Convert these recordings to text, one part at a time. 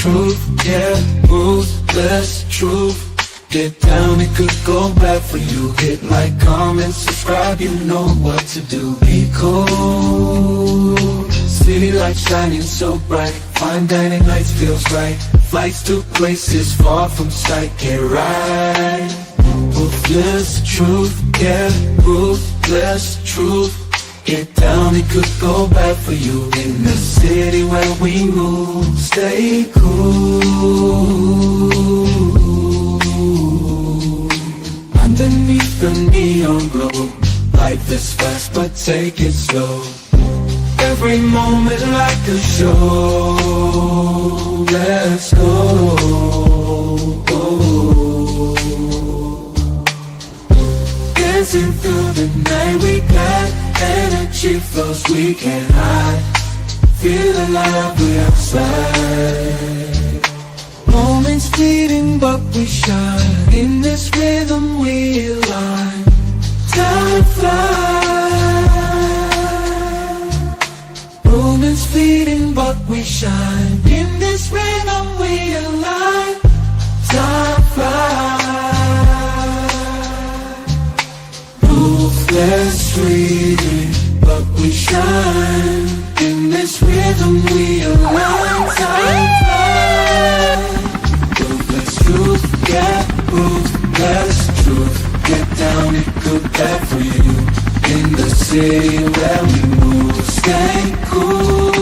truth, yeah, ruthless truth. Get down, it could go bad for you. Hit like, comment, subscribe, you know what to do. Be cool, city lights shining so bright. Fine dining nights feels right. Flights to places far from sight. Get right, ruthless truth, yeah, ruthless truth. Get down, it could go bad for you. In the city where we move, stay cool. Underneath the neon glow, life is fast but take it slow. Every moment like a show. Let's go. Dancing through the night, we got energy flows we can't hide. Feel alive, we outside. Moments fleeting but we shine. In this rhythm we align. Time flies. Moments fleeting but we shine. In this rhythm we align. Time flies. Ruthless fleeting but we shine. In this rhythm we align. Time flies. Ruthless truth, yeah, ruthless truth. Get down, it could bad for you. In the city where we move, stay cool.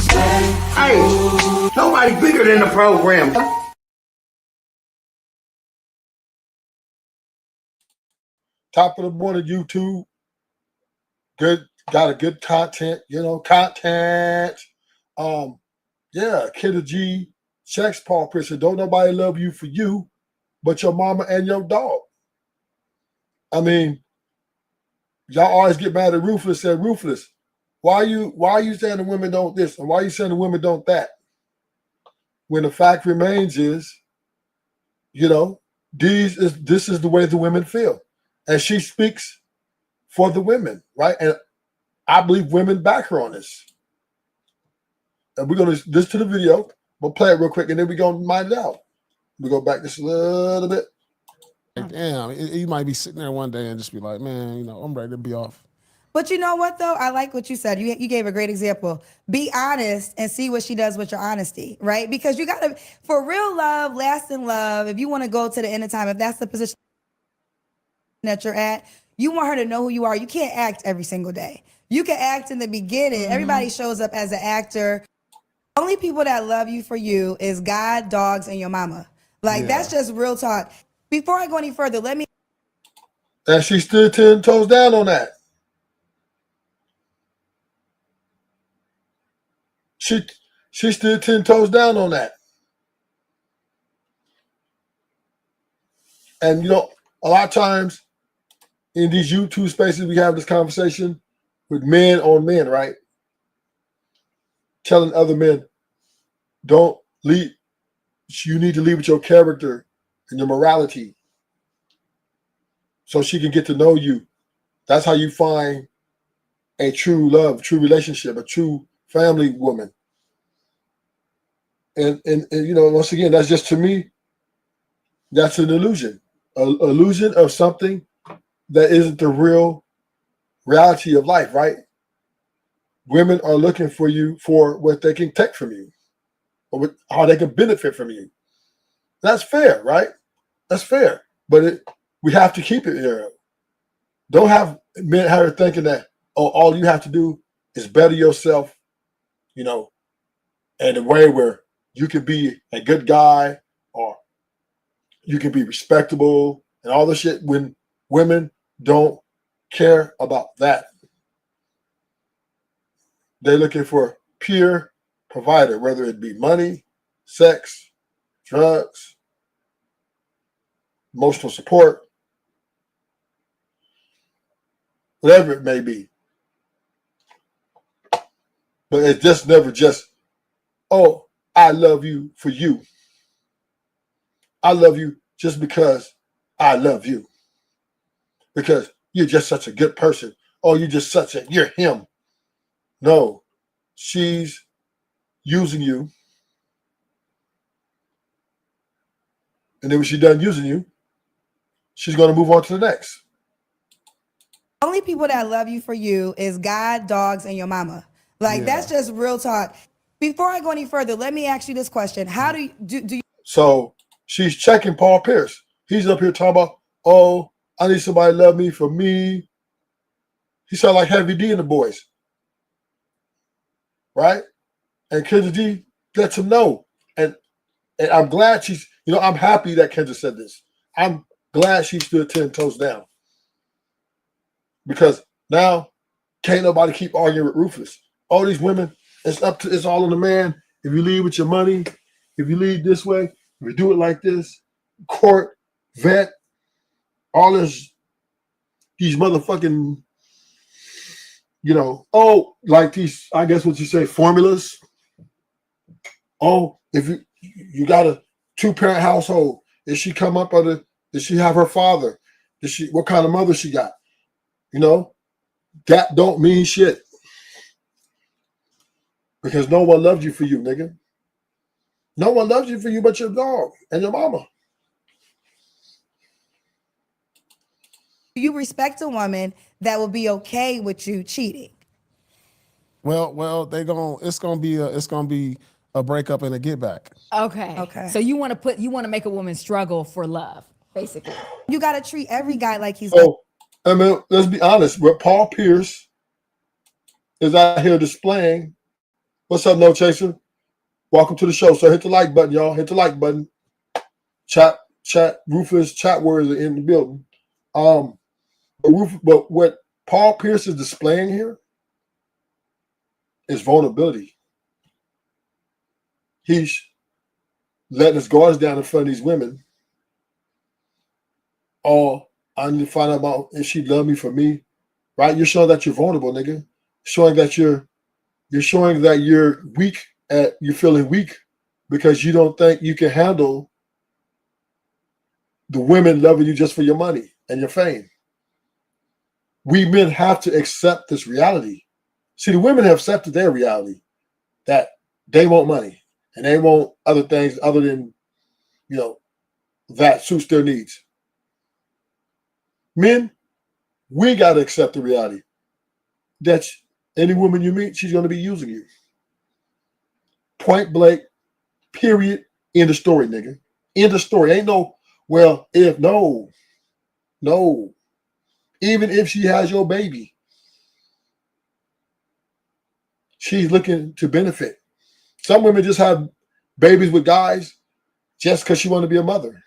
Stay cool. Hey, nobody bigger than the program. Top of the morning, YouTube. Good, got a good content, content. Yeah, Kandra G, sex Paul Pritchard. Don't nobody love you for you, but your mama and your dog. I mean, y'all always get mad at Ruthless. Said Ruthless, why are you saying the women don't this and why are you saying the women don't that? When the fact remains is, this is the way the women feel, and she speaks for the women, right? And I believe women back her on this. And we're gonna listen to the video. We'll play it real quick, and then we're gonna mind it out. We go back just a little bit. Damn, you might be sitting there one day and just be like, man, I'm ready to be off. But you know what, though? I like what you said. You gave a great example. Be honest and see what she does with your honesty, right? Because you got to, for real love, lasting love, if you want to go to the end of time, if that's the position that you're at, you want her to know who you are. You can't act every single day. You can act in the beginning. Mm-hmm. Everybody shows up as an actor. Only people that love you for you is God, dogs, and your mama. That's just real talk. Before I go any further, let me... And she stood 10 toes down on that. She stood 10 toes down on that. And, a lot of times in these YouTube spaces, we have this conversation with men on men, right? Telling other men, don't lead. You need to lead with your character and your morality so she can get to know you. That's how you find a true love, true relationship, a true family woman. And once again, that's just, to me, that's an illusion. An illusion of something that isn't the real reality of life, right? Women are looking for you for what they can take from you or how they can benefit from you. That's fair, right? That's fair. But we have to keep it here. Don't have men have her thinking that, all you have to do is better yourself, in a way where you can be a good guy or you can be respectable and all this shit, when women don't care about that. They're looking for pure provider, whether it be money, sex, drugs, emotional support, whatever it may be. But it's just never just, I love you for you. I love you just because I love you. Because you're just such a good person. You're him. No. she's using you. And then when she's done using you, she's going to move on to the next. Only people that love you for you is God, dogs, and your mama. Like, that's just real talk. Before I go any further, let me ask you this question. How do you So she's checking Paul Pierce. He's up here talking about, oh, I need somebody to love me for me. He sound like Heavy D and the boys. Right? And Kendra G lets him know. And I'm glad she's, I'm happy that Kendra said this. I'm glad she stood 10 toes down. Because now can't nobody keep arguing with Rufus. All these women, it's all on the man. If you leave with your money, if you leave this way, if you do it like this, court, vet, all this, these motherfucking, like these, I guess what you say, formulas. Oh, if you got a 2-parent household, did she come up under, did she have her father? What kind of mother she got? That don't mean shit. Because no one loves you for you, nigga. No one loves you for you but your dog and your mama. you respect a woman that will be okay with you cheating? Well, it's gonna be a breakup and a get back. Okay. So you want to make a woman struggle for love, basically. You got to treat every guy like he's. So, I mean, let's be honest. What Paul Pierce is out here displaying. What's up, No Chaser? Welcome to the show. So hit the like button, y'all. Hit the like button. Chat. Rufus chat words are in the building. But what Paul Pierce is displaying here is vulnerability. He's letting his guards down in front of these women. Oh, I need to find out about if she love me for me, right? You're showing that you're vulnerable, nigga. Showing that you're showing that you're weak. You're feeling weak because you don't think you can handle the women loving you just for your money and your fame. We men have to accept this reality. See, the women have accepted their reality that they want money and they want other things other than, that suits their needs. Men, we got to accept the reality that any woman you meet, she's going to be using you. Point blank, period, end of story, nigga. End of story. Ain't no, well, if no. Even if she has your baby, she's looking to benefit. Some women just have babies with guys just because she want to be a mother.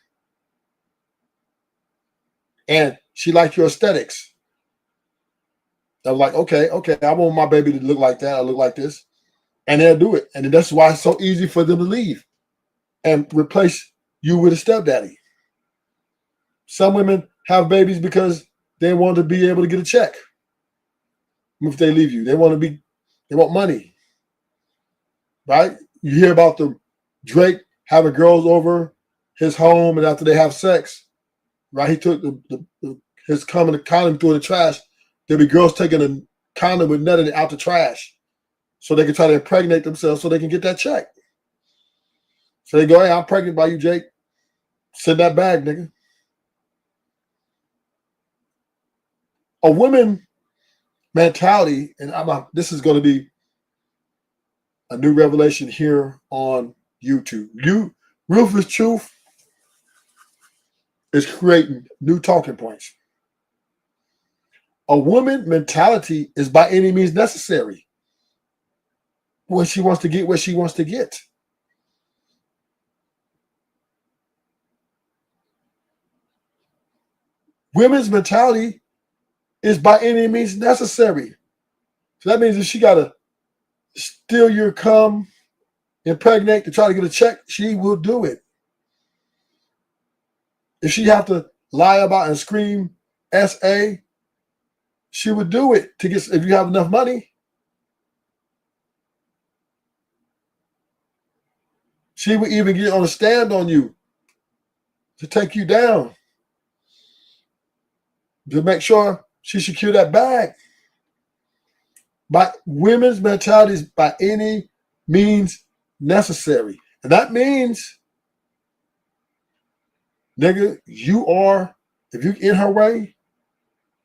And she likes your aesthetics. I'm like, okay, I want my baby to look like that. I look like this. And they'll do it. And that's why it's so easy for them to leave and replace you with a stepdaddy. Some women have babies because they want to be able to get a check if they leave you. They want money. Right? You hear about the Drake having girls over his home, and after they have sex, right? He took his condom threw in the trash. There'll be girls taking a condom with nutting out the trash so they can try to impregnate themselves so they can get that check. So they go, hey, I'm pregnant by you, Jake. Send that bag, nigga. A woman mentality, and this is going to be a new revelation here on YouTube. Rufus Truth is creating new talking points. A woman mentality is by any means necessary when she wants to get where she wants to get. Women's mentality is by any means necessary. So that means if she got to steal your cum, impregnate to try to get a check, she will do it. If she have to lie about and scream SA, she would do it to get, if you have enough money. She would even get on a stand on you to take you down, to make sure she secure that bag. by women's mentalities by any means necessary. And that means, nigga, you are, if you're in her way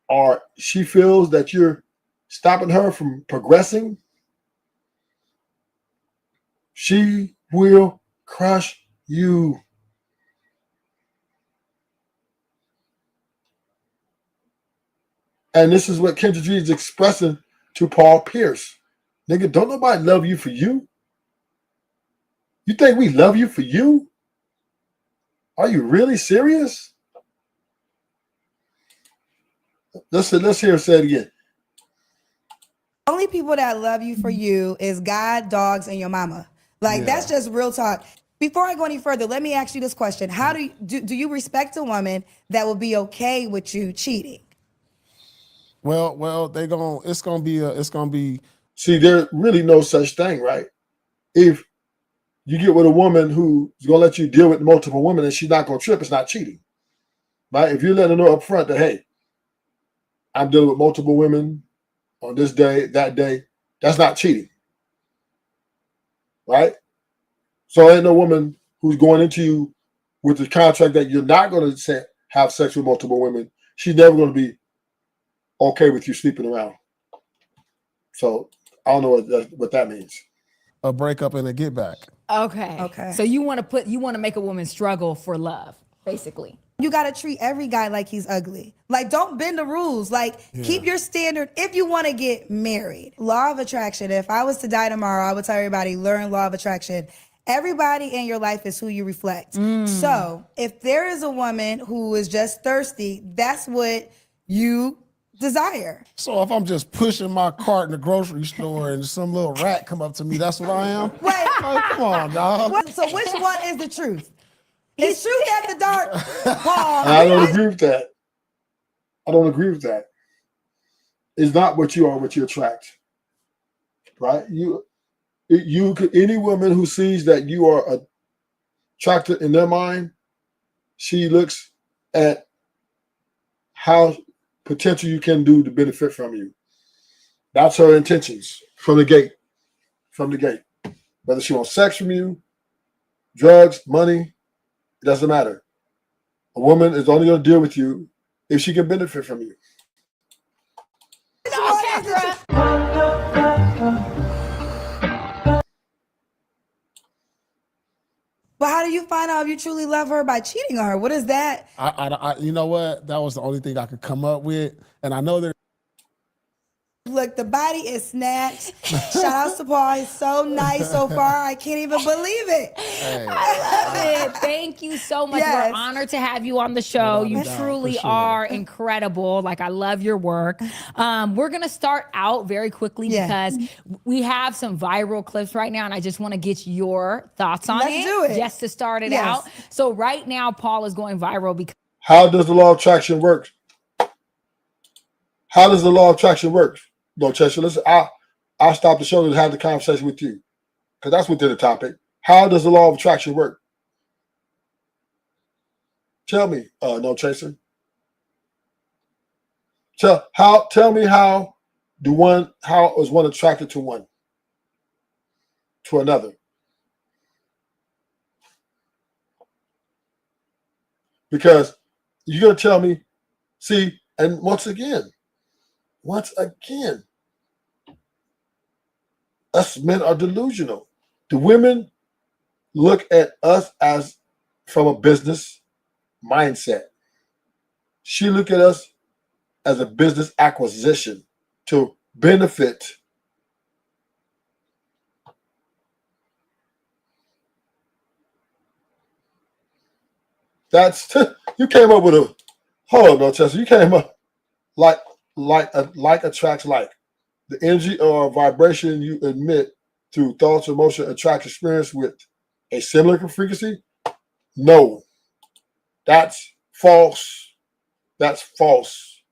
or she feels that you're stopping her from progressing, she will crush you. And this is what Kandra G is expressing to Paul Pierce. Nigga, don't nobody love you for you. You think we love you for you? Are you really serious? Let's hear her say it again. Only people that love you for you is God, dogs, and your mama. Like, that's just real talk. Before I go any further, let me ask you this question. How do you respect a woman that will be okay with you cheating? Well, it's gonna be. See, there's really no such thing, right? If you get with a woman who's gonna let you deal with multiple women and she's not gonna trip, it's not cheating. Right? If you're letting her know up front that, hey, I'm dealing with multiple women on this day, that day, that's not cheating. Right? So ain't no woman who's going into you with the contract that you're not going to have sex with multiple women. She's never going to be okay with you sleeping around. So I don't know what that means. A breakup and a get back. Okay. So you want to make a woman struggle for love, basically. You got to treat every guy like he's ugly. Like, don't bend the rules. Like, keep your standard if you want to get married. Law of attraction. If I was to die tomorrow, I would tell everybody, learn law of attraction. Everybody in your life is who you reflect. So if there is a woman who is just thirsty, that's what you desire. So if I'm just pushing my cart in the grocery store and some little rat come up to me, that's what I am? Wait. Oh, come on, dog. So which one is the truth? Is truth after dark? Paul, I don't agree with that. I don't agree with that. It's not what you are, what you attract. Right? You could, any woman who sees that you are attracted in their mind, she looks at how potential you can do to benefit from you. That's her intentions from the gate. From the gate. Whether she wants sex from you, drugs, money, it doesn't matter. A woman is only going to deal with you if she can benefit from you. But how do you find out if you truly love her by cheating on her? What is that? I you know what? That was the only thing I could come up with. And I know there. Look, the body is snatched. Shout out to Paul. He's so nice so far. I can't even believe it. Hey, I love it. Thank you so much. Yes. We're honored to have you on the show. You truly are incredible. Like, I love your work. We're going to start out very quickly because we have some viral clips right now, and I just want to get your thoughts on Let's do it. just to start it out. So right now, Paul is going viral because... How does the law of attraction work? How does the law of attraction work? No, Chester, listen, I'll stop the show and have the conversation with you because that's within the topic. How does the law of attraction work? Tell me, no chaser. Tell me how is one attracted to another? Because you're gonna tell me, see, and once again, us men are delusional. The women look at us as from a business mindset. She look at us as a business acquisition to benefit. That's you came up with a hold on, no Chester. You came up like attracts like. The energy or vibration you emit through thoughts, emotion, attracts experience with a similar frequency? No. That's false. That's false.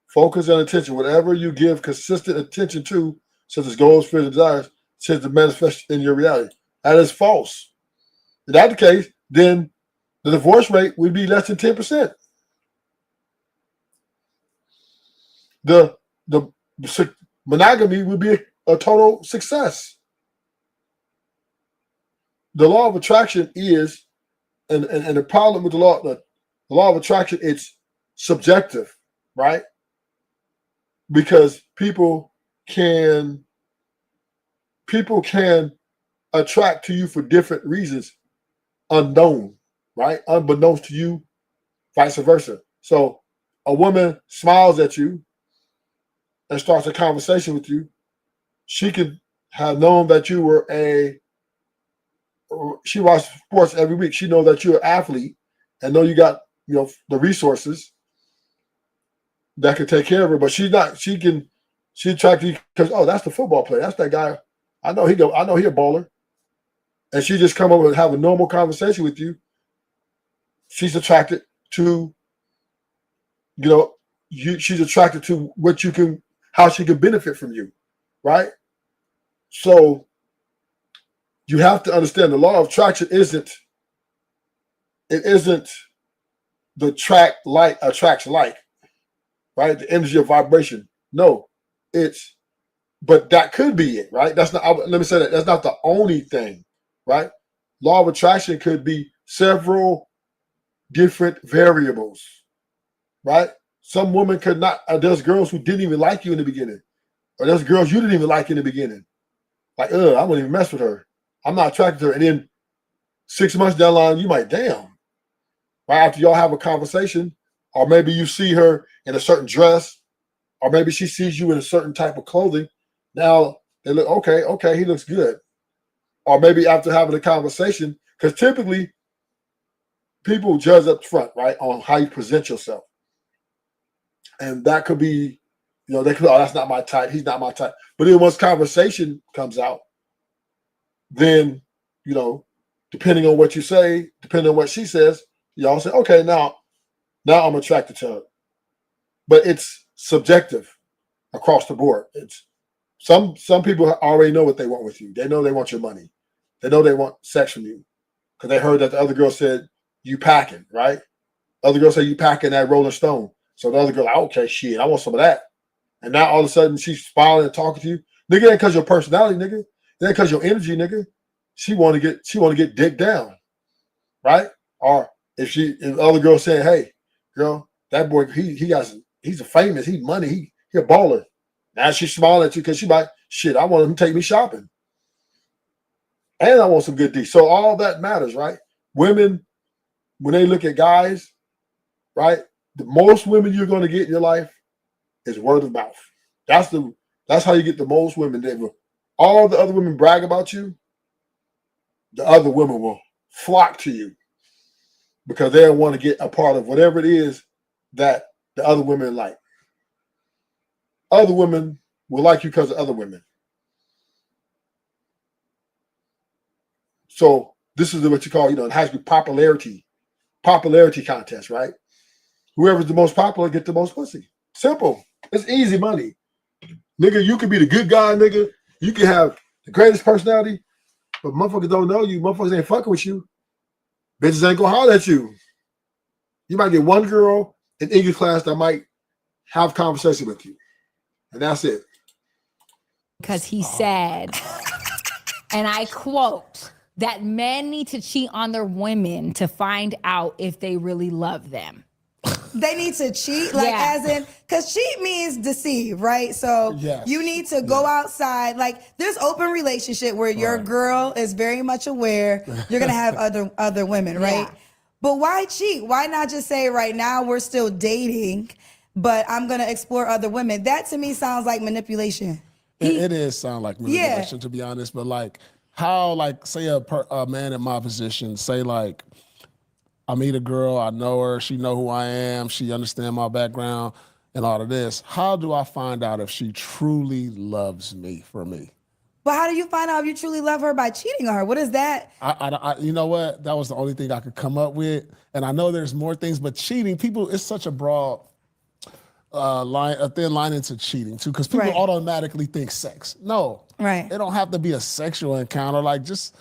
Focus and attention. Whatever you give consistent attention to, such as goals, fears, and desires, tends to manifest in your reality. That is false. If that's the case, then the divorce rate would be less than 10%. monogamy would be a total success. The law of attraction is, and the problem with the law of attraction, it's subjective, right? Because people can attract to you for different reasons, unknown, right? Unbeknownst to you, vice versa. So a woman smiles at you and starts a conversation with you. She could have known that you were she watches sports every week. She knows that you're an athlete and know you got, the resources that can take care of her. But she's not. She attracted you because, oh, that's the football player. That's that guy. I know he a baller. And she just come over and have a normal conversation with you. She's attracted to, she's attracted to how she can benefit from you, right? So you have to understand the law of attraction isn't the like attracts like, right? The energy of vibration. No, but that could be it, right? That's not, let me say that, that's not the only thing, right? Law of attraction could be several different variables, right? Some women could not, there's girls who didn't even like you in the beginning, or there's girls you didn't even like in the beginning. Like, I wouldn't even mess with her. I'm not attracted to her. And then 6 months down the line, you might, damn, right? After y'all have a conversation, or maybe you see her in a certain dress, or maybe she sees you in a certain type of clothing. Now they look, okay, he looks good. Or maybe after having a conversation, because typically people judge up front, right, on how you present yourself. And that could be, they could, oh, that's not my type. He's not my type. But then once conversation comes out, then, depending on what you say, depending on what she says, y'all say, okay, now I'm attracted to her. But it's subjective across the board. It's some people already know what they want with you. They know they want your money. They know they want sex from you because they heard that the other girl said you packing, right? Other girl said you packing that Rolling Stone. So the other girl, like, okay, shit, I want some of that. And now all of a sudden she's smiling and talking to you. Nigga, it ain't because your personality, nigga. It ain't because your energy, nigga. She want to get dick down, right? Or if the other girl saying, hey, girl, that boy, he's a famous, he's money, he a baller. Now she's smiling at you because she might, shit, I want him to take me shopping. And I want some good D. So all that matters, right? Women, when they look at guys, right? The most women you're going to get in your life is word of mouth. That's how you get the most women. All the other women brag about you. The other women will flock to you because they want to get a part of whatever it is that the other women like. Other women will like you because of other women. So this is what you call, it has to be popularity contest, right? Whoever's the most popular get the most pussy. Simple. It's easy money. Nigga, you can be the good guy, nigga. You can have the greatest personality, but motherfuckers don't know you. Motherfuckers ain't fucking with you. Bitches ain't gonna holler at you. You might get one girl in English class that might have conversation with you. And that's it. Because he said, and I quote, that men need to cheat on their women to find out if they really love them. They need to cheat, as in, because cheat means deceive, right? So you need to go outside. Like, there's open relationship where your girl is very much aware you're gonna have other women, right? But why cheat? Why not just say, right now we're still dating, but I'm gonna explore other women? That to me sounds like manipulation. It is sound like manipulation, to be honest. But like, how, like, say a man in my position, say like, I meet a girl, I know her, she know who I am, she understand my background and all of this. How do I find out if she truly loves me for me? But how do you find out if you truly love her? By cheating on her? What is that? I you know what? That was the only thing I could come up with. And I know there's more things, but cheating, people, it's such a broad a thin line into cheating too, because people automatically think sex. No, it don't have to be a sexual encounter. Like, just,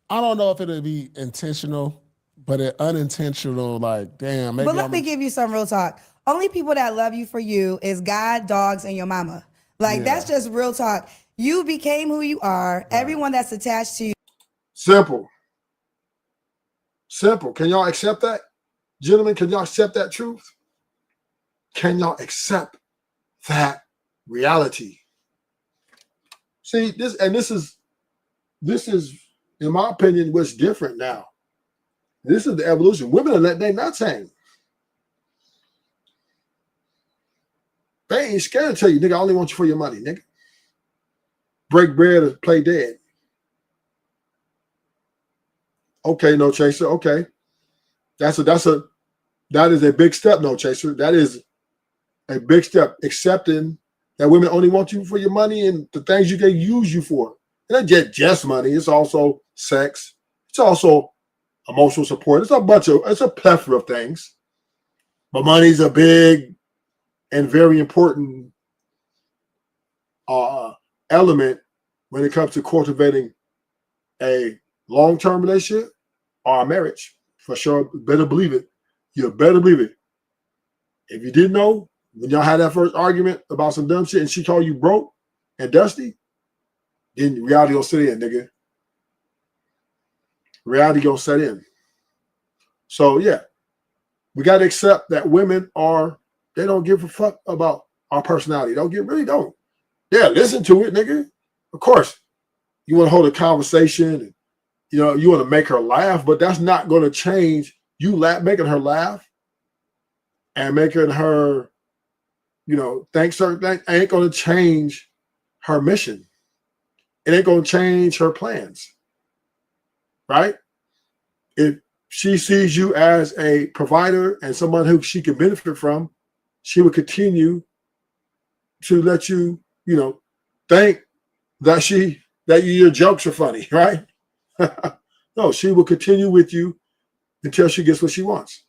I don't know if it'll be intentional, but it unintentional, like, damn. Maybe but let me give you some real talk. Only people that love you for you is God, dogs, and your mama. Like that's just real talk. You became who you are. Right. Everyone that's attached to you. Simple. Simple. Can y'all accept that? Gentlemen, can y'all accept that truth? Can y'all accept that reality? See, this is, in my opinion, what's different now. This is the evolution. Women are letting their nuts hang. They ain't scared to tell you, nigga, I only want you for your money, nigga. Break bread or play dead. Okay, no chaser. Okay. That is a big step, no chaser. That is a big step. Accepting that women only want you for your money and the things you can use you for. And not just money. It's also sex. It's also emotional support. It's a plethora of things. But money's a big and very important element when it comes to cultivating a long-term relationship or a marriage. For sure, better believe it. You better believe it. If you didn't know, when y'all had that first argument about some dumb shit and she called you broke and dusty, then reality gonna set in, nigga. Reality gonna set in. So yeah, we gotta accept that women they don't give a fuck about our personality. Really don't. Yeah, listen to it, nigga. Of course, you want to hold a conversation and you want to make her laugh, but that's not going to change you making her laugh and making her, think certain things ain't going to change her mission. It ain't going to change her plans, right? If she sees you as a provider and someone who she can benefit from, she will continue to let you, think that your jokes are funny, right? No, she will continue with you until she gets what she wants.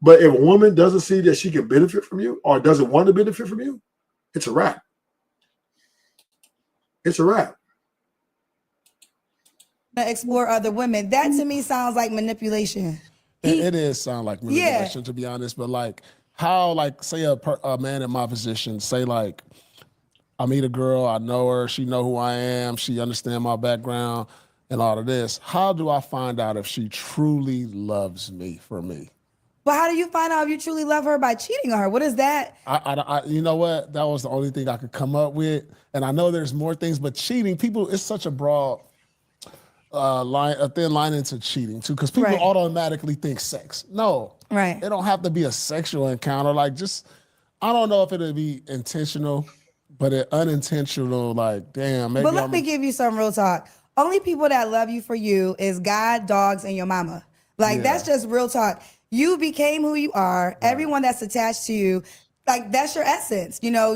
But if a woman doesn't see that she can benefit from you or doesn't want to benefit from you, it's a wrap. It's a wrap. Explore other women. That to me sounds like manipulation. It is sound like manipulation, to be honest. But like, how, like, say a man in my position, say like, I meet a girl, I know her, she know who I am, she understand my background and all of this. How do I find out if she truly loves me for me? But how do you find out if you truly love her by cheating on her? What is that? You know what? That was the only thing I could come up with. And I know there's more things, but cheating, it's such a broad a thin line into cheating too, because people automatically think sex. No, right? It don't have to be a sexual encounter. Like, just, I don't know if it'll be intentional, but it unintentional. Like, damn. Maybe. But let me give you some real talk. Only people that love you for you is God, dogs, and your mama. Like, that's just real talk. You became who you are. Right. Everyone that's attached to you, like, that's your essence, so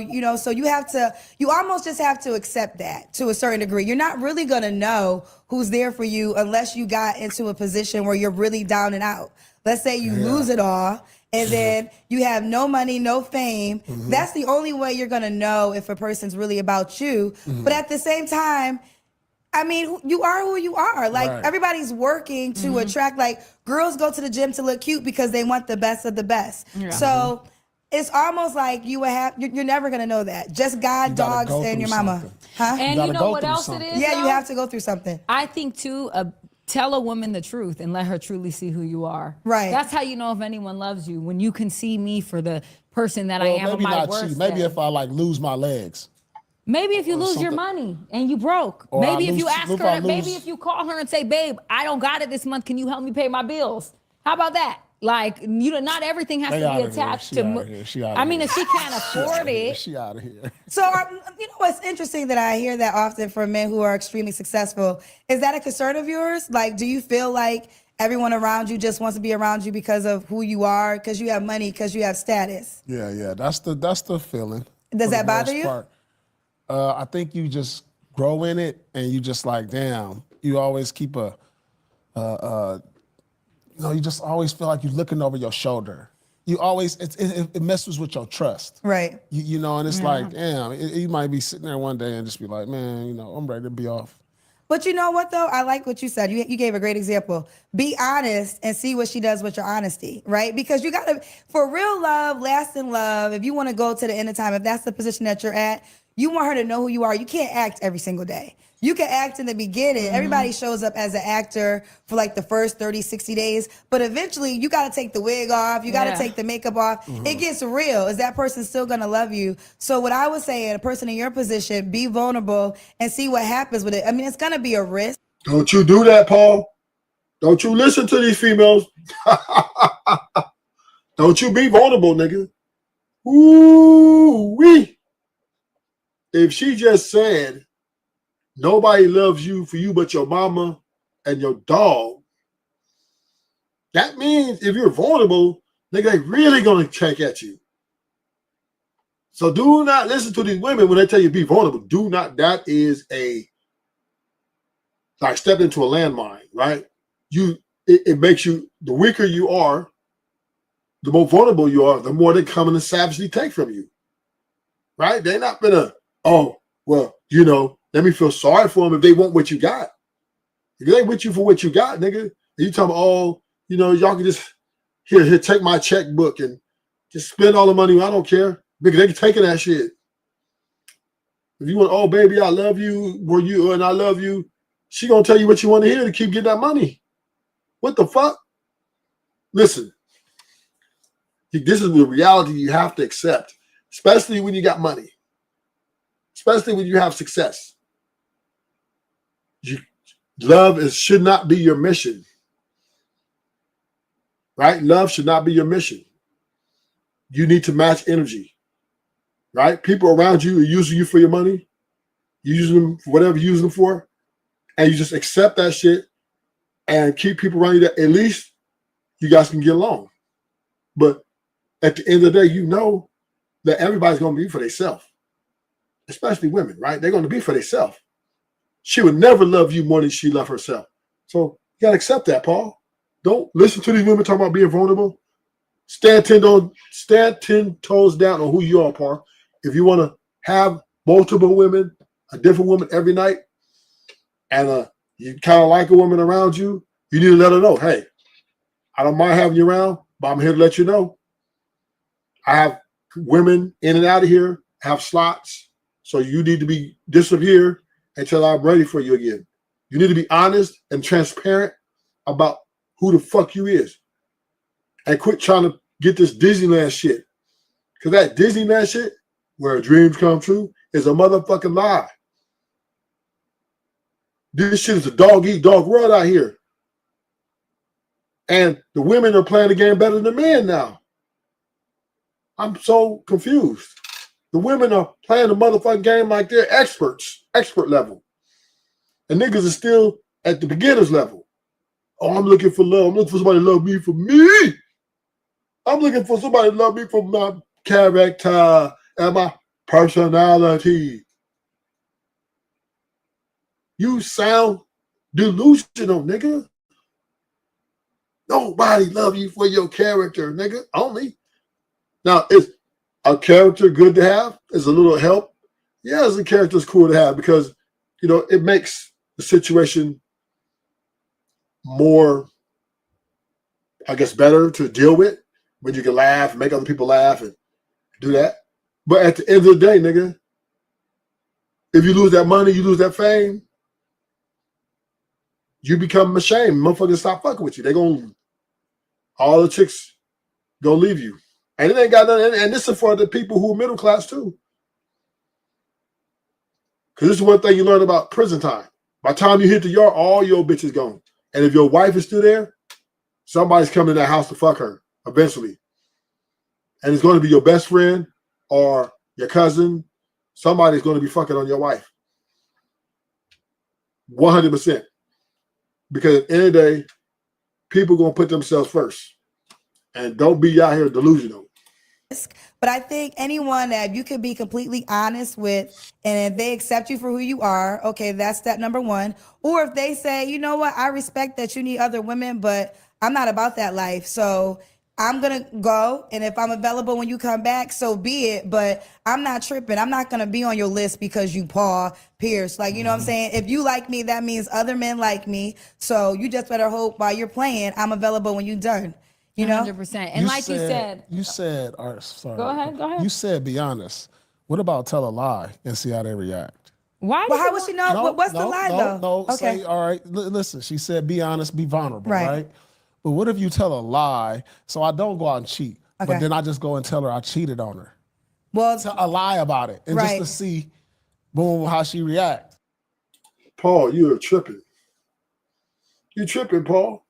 you almost just have to accept that to a certain degree. You're not really going to know who's there for you unless you got into a position where you're really down and out. Let's say you lose it all and then you have no money, no fame. Mm-hmm. That's the only way you're going to know if a person's really about you. Mm-hmm. But at the same time, I mean, you are who you are. Like, everybody's working to attract, like, girls go to the gym to look cute because they want the best of the best. Yeah. So it's almost like you're never going to know that. Just God, dogs, and your mama. Huh? And you know what else it is? Yeah, you have to go through something. I think, too, tell a woman the truth and let her truly see who you are. Right. That's how you know if anyone loves you, when you can see me for the person that I am. Maybe not cheat. Maybe if I, like, lose my legs. Maybe if you lose your money and you broke. Or maybe if you ask her, maybe if you call her and say, babe, I don't got it this month. Can you help me pay my bills? How about that? Like, not everything has to be attached to. I mean, if she can't afford it, she out of here. So, what's interesting that I hear that often from men who are extremely successful, is that a concern of yours? Like, do you feel like everyone around you just wants to be around you because of who you are, because you have money, because you have status? Yeah. That's the feeling. Does that bother you? I think you just grow in it, and you just like, damn. You always keep you just always feel like you're looking over your shoulder. You always, it messes with your trust. Right. And it's like, damn, you might be sitting there one day and just be like, man, I'm ready to be off. But you know what, though? I like what you said. You gave a great example. Be honest and see what she does with your honesty, right? Because you got to, for real love, lasting love, if you want to go to the end of time, if that's the position that you're at, You want her to know who you are. You can't act every single day. You can act in the beginning. Everybody shows up as an actor for like the first 30, 60 days. But eventually, you got to take the wig off. You got to take the makeup off. It gets real. Is that person still going to love you? So what I would say, a person in your position, be vulnerable and see what happens with it. I mean, it's going to be a risk. Don't you do that, Paul. Don't you listen to these females. Don't you be vulnerable, nigga. Ooh-wee. If she just said, nobody loves you for you but your mama and your dog, that means if you're vulnerable, nigga, they really gonna check at you. So do not listen to these women when they tell you be vulnerable. Do not. That is like stepping into a landmine, right? It makes you, the weaker you are, the more vulnerable you are, the more they come in and savagely take from you, right? They're not gonna, oh, well, let me feel sorry for them if they want what you got. If they with you for what you got, nigga, and you talking about, oh, y'all can just, here, take my checkbook and just spend all the money. I don't care. Because they taking that shit. If you want, oh, baby, I love you, and I love you, she gonna tell you what you want to hear to keep getting that money. What the fuck? Listen, this is the reality you have to accept, especially when you got money, especially when you have success. Love should not be your mission, right? Love should not be your mission. You need to match energy, right? People around you are using you for your money. You use them for whatever you use them for, and you just accept that shit and keep people around you that at least you guys can get along. But at the end of the day, that everybody's going to be for themselves, especially women, right? They're going to be for themselves. She would never love you more than she loved herself. So you got to accept that, Paul. Don't listen to these women talking about being vulnerable. Stand 10 toes down on who you are, Paul. If you want to have multiple women, a different woman every night, and you kind of like a woman around you, you need to let her know, hey, I don't mind having you around, but I'm here to let you know. I have women in and out of here, have slots, so you need to disappear until I'm ready for you again. You need to be honest and transparent about who the fuck you is. And quit trying to get this Disneyland shit. Because that Disneyland shit, where dreams come true, is a motherfucking lie. This shit is a dog-eat-dog world out here. And the women are playing the game better than the men now. I'm so confused. The women are playing the motherfucking game like they're experts, expert level. And niggas are still at the beginner's level. Oh, I'm looking for love. I'm looking for somebody to love me for me. I'm looking for somebody to love me for my character and my personality. You sound delusional, nigga. Nobody love you for your character, nigga. Only. Now, is a character good to have? Is a little help? Yeah, as a character is cool to have because, it makes the situation more, I guess, better to deal with when you can laugh, make other people laugh and do that. But at the end of the day, nigga, if you lose that money, you lose that fame, you become ashamed. Motherfuckers stop fucking with you. All the chicks gonna leave you. And it ain't got nothing, and this is for the people who are middle class too. Because this is one thing you learn about prison time. By the time you hit the yard, all your bitches gone. And if your wife is still there, somebody's coming to that house to fuck her eventually. And it's going to be your best friend or your cousin. Somebody's going to be fucking on your wife. 100%. Because at the end of the day, people are going to put themselves first. And don't be out here delusional. But I think anyone that you could be completely honest with, and if they accept you for who you are, okay, that's step number one. Or if they say, you know what, I respect that you need other women, but I'm not about that life. So I'm going to go. And if I'm available when you come back, so be it. But I'm not tripping. I'm not going to be on your list because you Paul Pierce. Like, you know what I'm saying? If you like me, that means other men like me. So you just better hope while you're playing, I'm available when you're done. 100%. And you said, you said, sorry. Go ahead. You said, be honest. What about tell a lie and see how they react? Why? Well, how would she know? What's the lie though? No. Okay. Say, all right, listen, she said be honest, be vulnerable, Right. right? But what if you tell a lie? So I don't go out and cheat, Okay. but then I just go and tell her I cheated on her. Well, Tell a lie about it. And just to see, boom, how she reacts. Paul, you're tripping. You're tripping, Paul.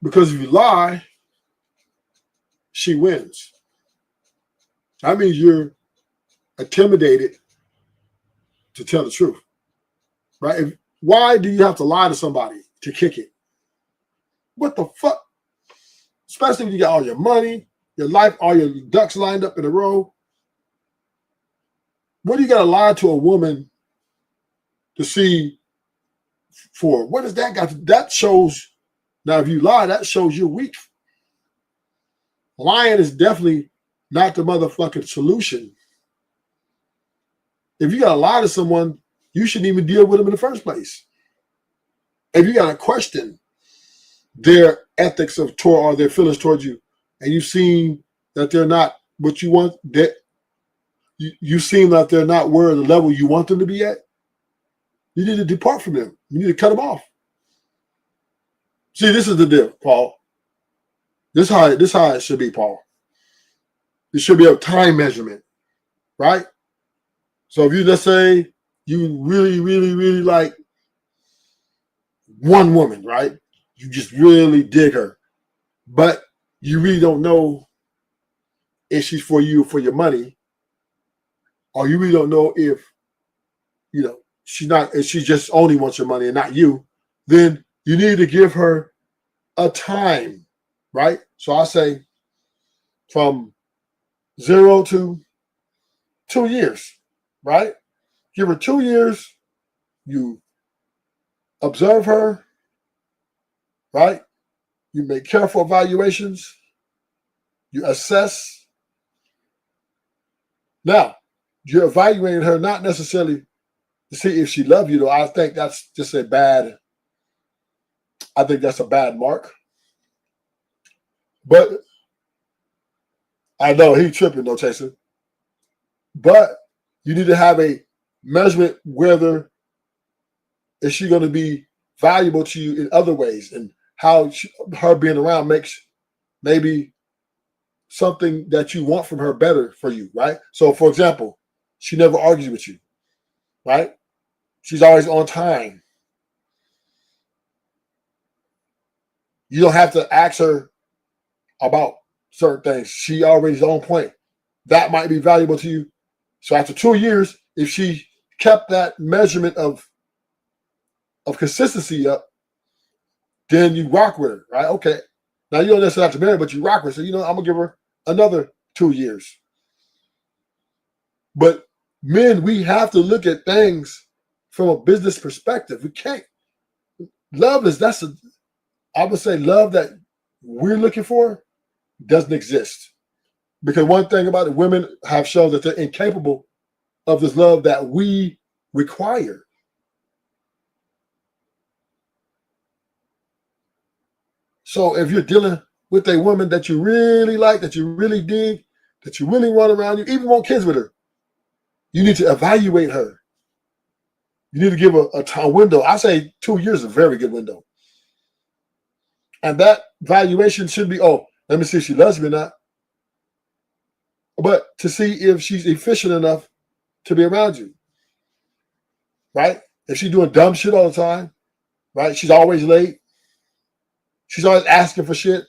Because if you lie, she wins. That means you're intimidated to tell the truth, right? Why do you have to lie to somebody to kick it? What the fuck? Especially when you got all your money, your life, all your ducks lined up in a row. What do you got to lie to a woman to see for? What does that got to? That shows. Now, if you lie, that shows you're weak. Lying is definitely not the motherfucking solution. If you got to lie to someone, you shouldn't even deal with them in the first place. If you got to question their ethics of or their feelings towards you, and you've seen that they're not what you want, that you seem that they're not where the level you want them to be at, you need to depart from them. You need to cut them off. See, this is the deal, Paul. This is how it should be, Paul. It should be a time measurement, right? So if you, let's say you really, really, really like one woman, right? You just really dig her, but you really don't know if she's for you or for your money, or you really don't know if, you know, if she just only wants your money and not you, then you need to give her a time, right? So I say from 0 to 2 years, right? Give her 2 years. You observe her, right? You make careful evaluations. You assess. Now, you're evaluating her not necessarily to see if she loves you, though. I think that's just a bad mark. But I know he's tripping, though, Chaser. But you need to have a measurement whether is she going to be valuable to you in other ways, and how her being around makes maybe something that you want from her better for you, right? So, for example, she never argues with you, right? She's always on time. You don't have to ask her about certain things. She already is on point. That might be valuable to you. So after 2 years, if she kept that measurement of consistency up, then you rock with her, right? Okay. Now you don't necessarily have to marry, but you rock with her. So, you know, I'm gonna give her another 2 years. But men, we have to look at things from a business perspective. We can't. Love is I would say love that we're looking for doesn't exist. Because one thing about it, women have shown that they're incapable of this love that we require. So if you're dealing with a woman that you really like, that you really dig, that you really want around you, even want kids with her, you need to evaluate her. You need to give a time window. I say 2 years is a very good window. And that valuation should be, let me see if she loves me or not. But to see if she's efficient enough to be around you, right? If she's doing dumb shit all the time, right? She's always late. She's always asking for shit.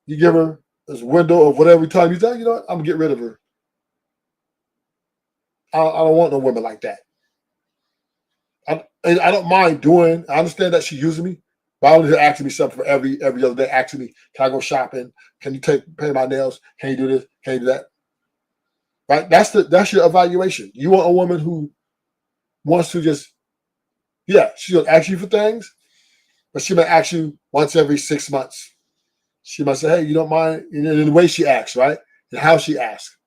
You give her this window of whatever time you think, you know what? I'm going to get rid of her. I don't want no women like that. I don't mind doing, I understand that she's using me, but I don't need her asking me something for every other day, asking me, can I go shopping? Can you pay my nails? Can you do this? Can you do that? Right? That's your evaluation. You want a woman who wants to just, she's going to ask you for things, but she might ask you once every 6 months. She might say, hey, you don't mind, in the way she acts, right? And how she asks.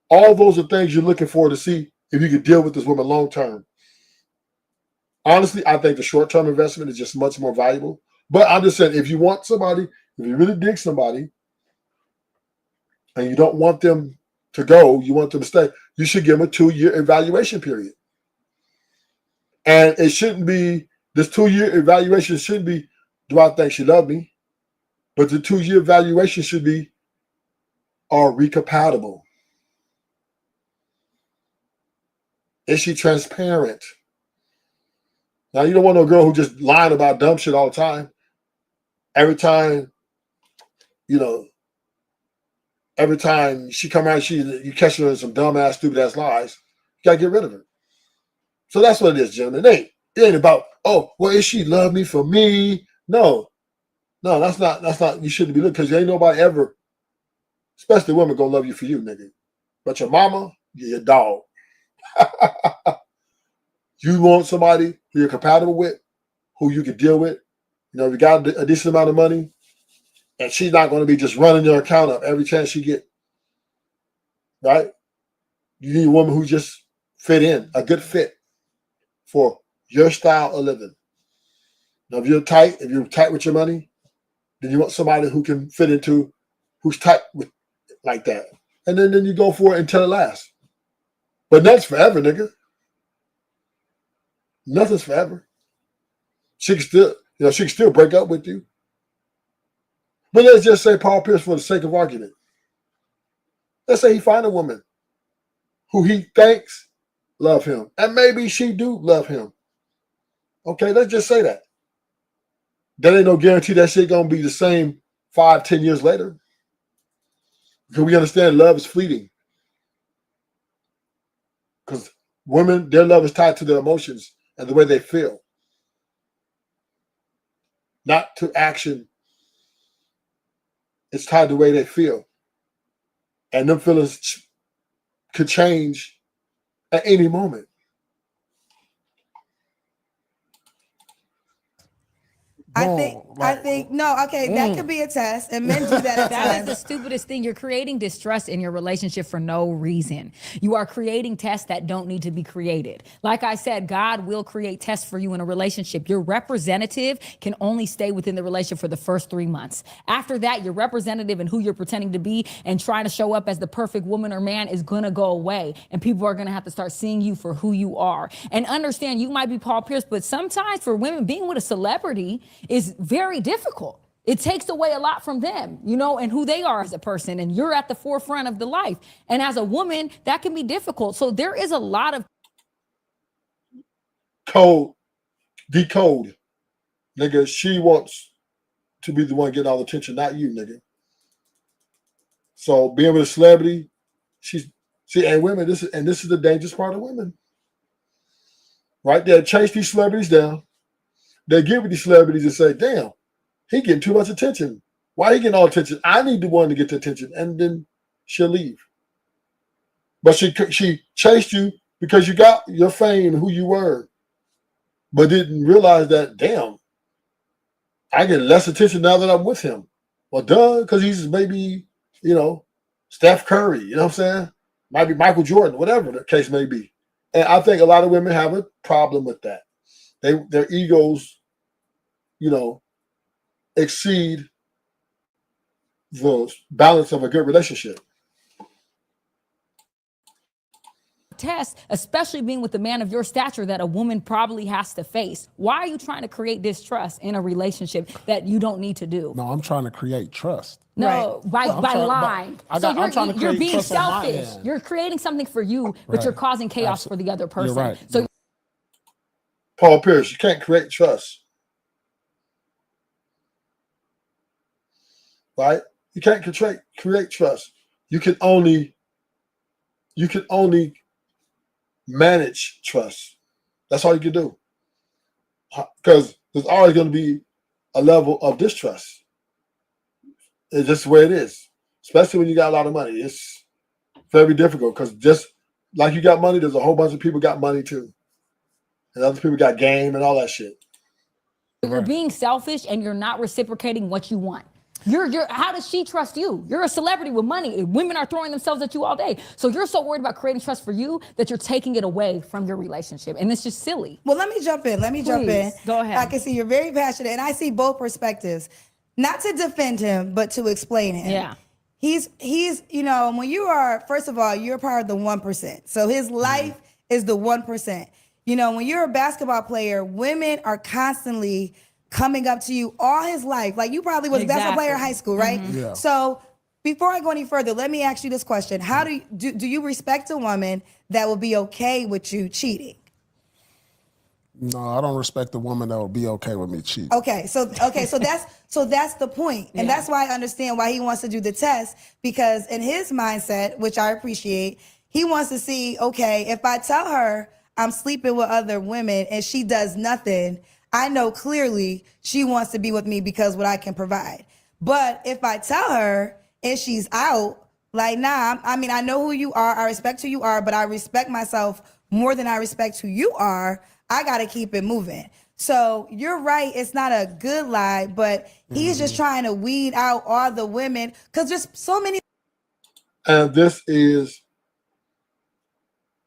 All those are things you're looking for to see if you can deal with this woman long term. Honestly, I think the short-term investment is just much more valuable. But I'm just saying, if you want somebody, if you really dig somebody, and you don't want them to go, you want them to stay, you should give them a 2-year evaluation period. And it shouldn't be, this 2-year evaluation shouldn't be, do I think she loved me? But the 2-year evaluation should be, are we compatible? Is she transparent? Now, you don't want no girl who just lying about dumb shit all the time. Every time, every time she come around, you catch her in some dumb-ass, stupid-ass lies. You got to get rid of her. So that's what it is, gentlemen. It ain't about, oh, well, is she love me for me? No, that's not, you shouldn't be looking, because there ain't nobody ever, especially women, gonna love you for you, nigga. But your mama, you're your dog. You want somebody who you're compatible with, who you can deal with. If you got a decent amount of money, and she's not going to be just running your account up every chance she get, right? You need a woman who just fit in, a good fit for your style of living. Now, if you're tight with your money, then you want somebody who can fit into, who's tight with like that. And then you go for it until it lasts. But nothing's forever, nigga. Nothing's forever. She can still break up with you. But let's just say Paul Pierce, for the sake of argument. Let's say he find a woman who he thinks love him. And maybe she do love him. Okay, let's just say that. That ain't no guarantee that shit gonna be the same 5-10 years later. Because we understand love is fleeting. Because women, their love is tied to their emotions and the way they feel. Not to action. It's tied to the way they feel. And them feelings could change at any moment. I think no, okay, that could be a test, and men do that at That is times. the stupidest thing. You're creating distrust in your relationship for no reason. You are creating tests that don't need to be created. Like I said, God will create tests for you in a relationship. Your representative can only stay within the relationship for the first 3 months. After that, your representative and who you're pretending to be and trying to show up as the perfect woman or man is going to go away. And people are going to have to start seeing you for who you are. And understand, you might be Paul Pierce, but sometimes for women, being with a celebrity is very difficult. It takes away a lot from them, and who they are as a person. And you're at the forefront of the life. And as a woman, that can be difficult. So there is a lot of decode. Nigga, she wants to be the one getting all the attention, not you, nigga. So being with a celebrity, and women, this is the dangerous part of women. Right? They chase these celebrities down. They get with these celebrities and say, damn, he getting too much attention. Why he getting all attention? I need the one to get the attention. And then she'll leave. But she chased you because you got your fame, who you were, but didn't realize that, damn, I get less attention now that I'm with him. Well, duh, because he's maybe, Steph Curry, you know what I'm saying? Might be Michael Jordan, whatever the case may be. And I think a lot of women have a problem with that. Their egos, exceed the balance of a good relationship. test, especially being with a man of your stature that a woman probably has to face. Why are you trying to create distrust in a relationship that you don't need to do? No, I'm trying to create trust. No, by lying. You're being selfish. You're creating something for you, but you're causing chaos for the other person. You're right. So Paul Pierce, you can't create trust. Right? You can't create trust. You can only manage trust. That's all you can do. Because there's always going to be a level of distrust. It's just the way it is. Especially when you got a lot of money. It's very difficult because just like you got money, there's a whole bunch of people got money too. And other people got game and all that shit. you're being selfish and you're not reciprocating what you want. How does she trust you? You're a celebrity with money. Women are throwing themselves at you all day. So you're so worried about creating trust for you that you're taking it away from your relationship. And it's just silly. Well, let me jump in. Go ahead. I can see you're very passionate and I see both perspectives. Not to defend him, but to explain him. Yeah. he's you know, when you are, first of all, you're part of the 1%. So his life is the 1%. You know, when you're a basketball player, women are constantly coming up to you all his life. Like you probably was a basketball player in high school, right? Yeah. So before I go any further, let me ask you this question. How do you respect a woman that will be okay with you cheating? No, I don't respect a woman that will be okay with me cheating. Okay, so that's the point. And that's why I understand why he wants to do the test, because in his mindset, which I appreciate, he wants to see, okay, if I tell her I'm sleeping with other women and she does nothing, I know clearly she wants to be with me because what I can provide. But if I tell her and she's out, like, nah, I mean, I know who you are, I respect who you are, but I respect myself more than I respect who you are. I got to keep it moving. So you're right. It's not a good lie, but he's just trying to weed out all the women because there's so many. And this is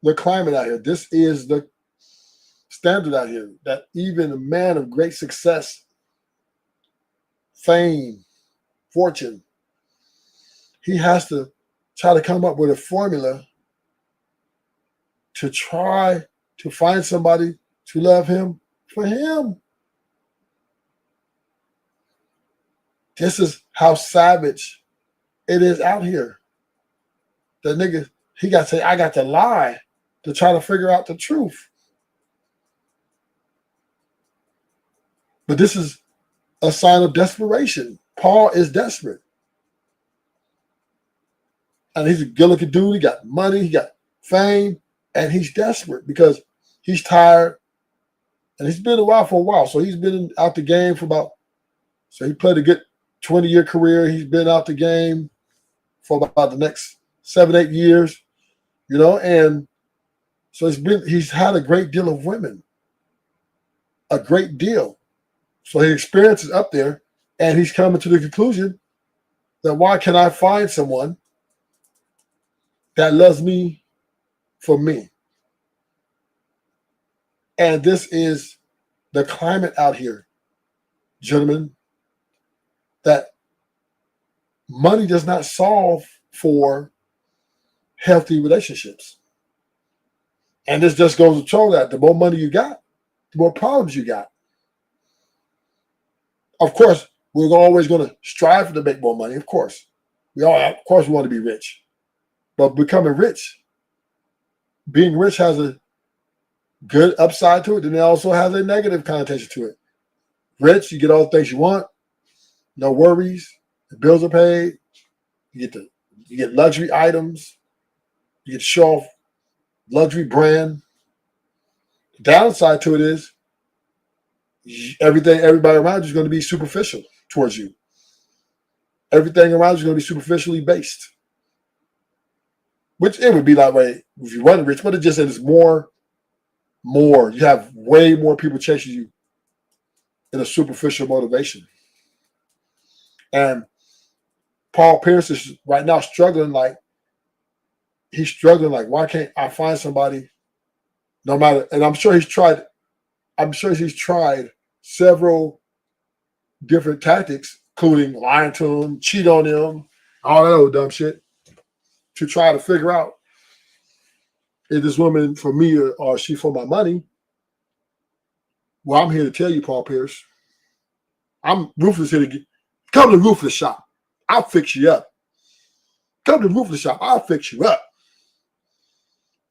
the climate out here. This is the standard out here, that even a man of great success, fame, fortune, he has to try to come up with a formula to try to find somebody to love him for him. This is how savage it is out here. The nigga, he got to say, I got to lie to try to figure out the truth. But this is a sign of desperation. Paul is desperate. And he's a good-looking dude. He got money, he got fame, and he's desperate because he's tired. And he's been for a while. So he's been out the game for so he played a good 20-year career. He's been out the game for about the next 7-8 years, you know, and so he's had a great deal of women, a great deal. So his experience is up there, and he's coming to the conclusion that why can I find someone that loves me for me? And this is the climate out here, gentlemen, that money does not solve for healthy relationships. And this just goes to show that the more money you got, the more problems you got. Of course, we're always going to strive to make more money. Of course, we want to be rich, but becoming rich, being rich has a good upside to it, and it also has a negative connotation to it. Rich, you get all the things you want, no worries, the bills are paid, you get luxury items, you get to show off luxury brand. The downside to it is everybody around you is going to be superficial towards you. Everything around you is going to be superficially based. Which it would be that way if you wasn't rich, but it just is more. You have way more people chasing you in a superficial motivation. And Paul Pierce is right now struggling like, why can't I find somebody no matter, and I'm sure he's tried several different tactics, including lying to him, cheat on him, all that old dumb shit, to try to figure out, is this woman for me or is she for my money? Well, I'm here to tell you, Paul Pierce, I'm Ruthless here to come to Ruthless shop. I'll fix you up. Come to Ruthless shop. I'll fix you up.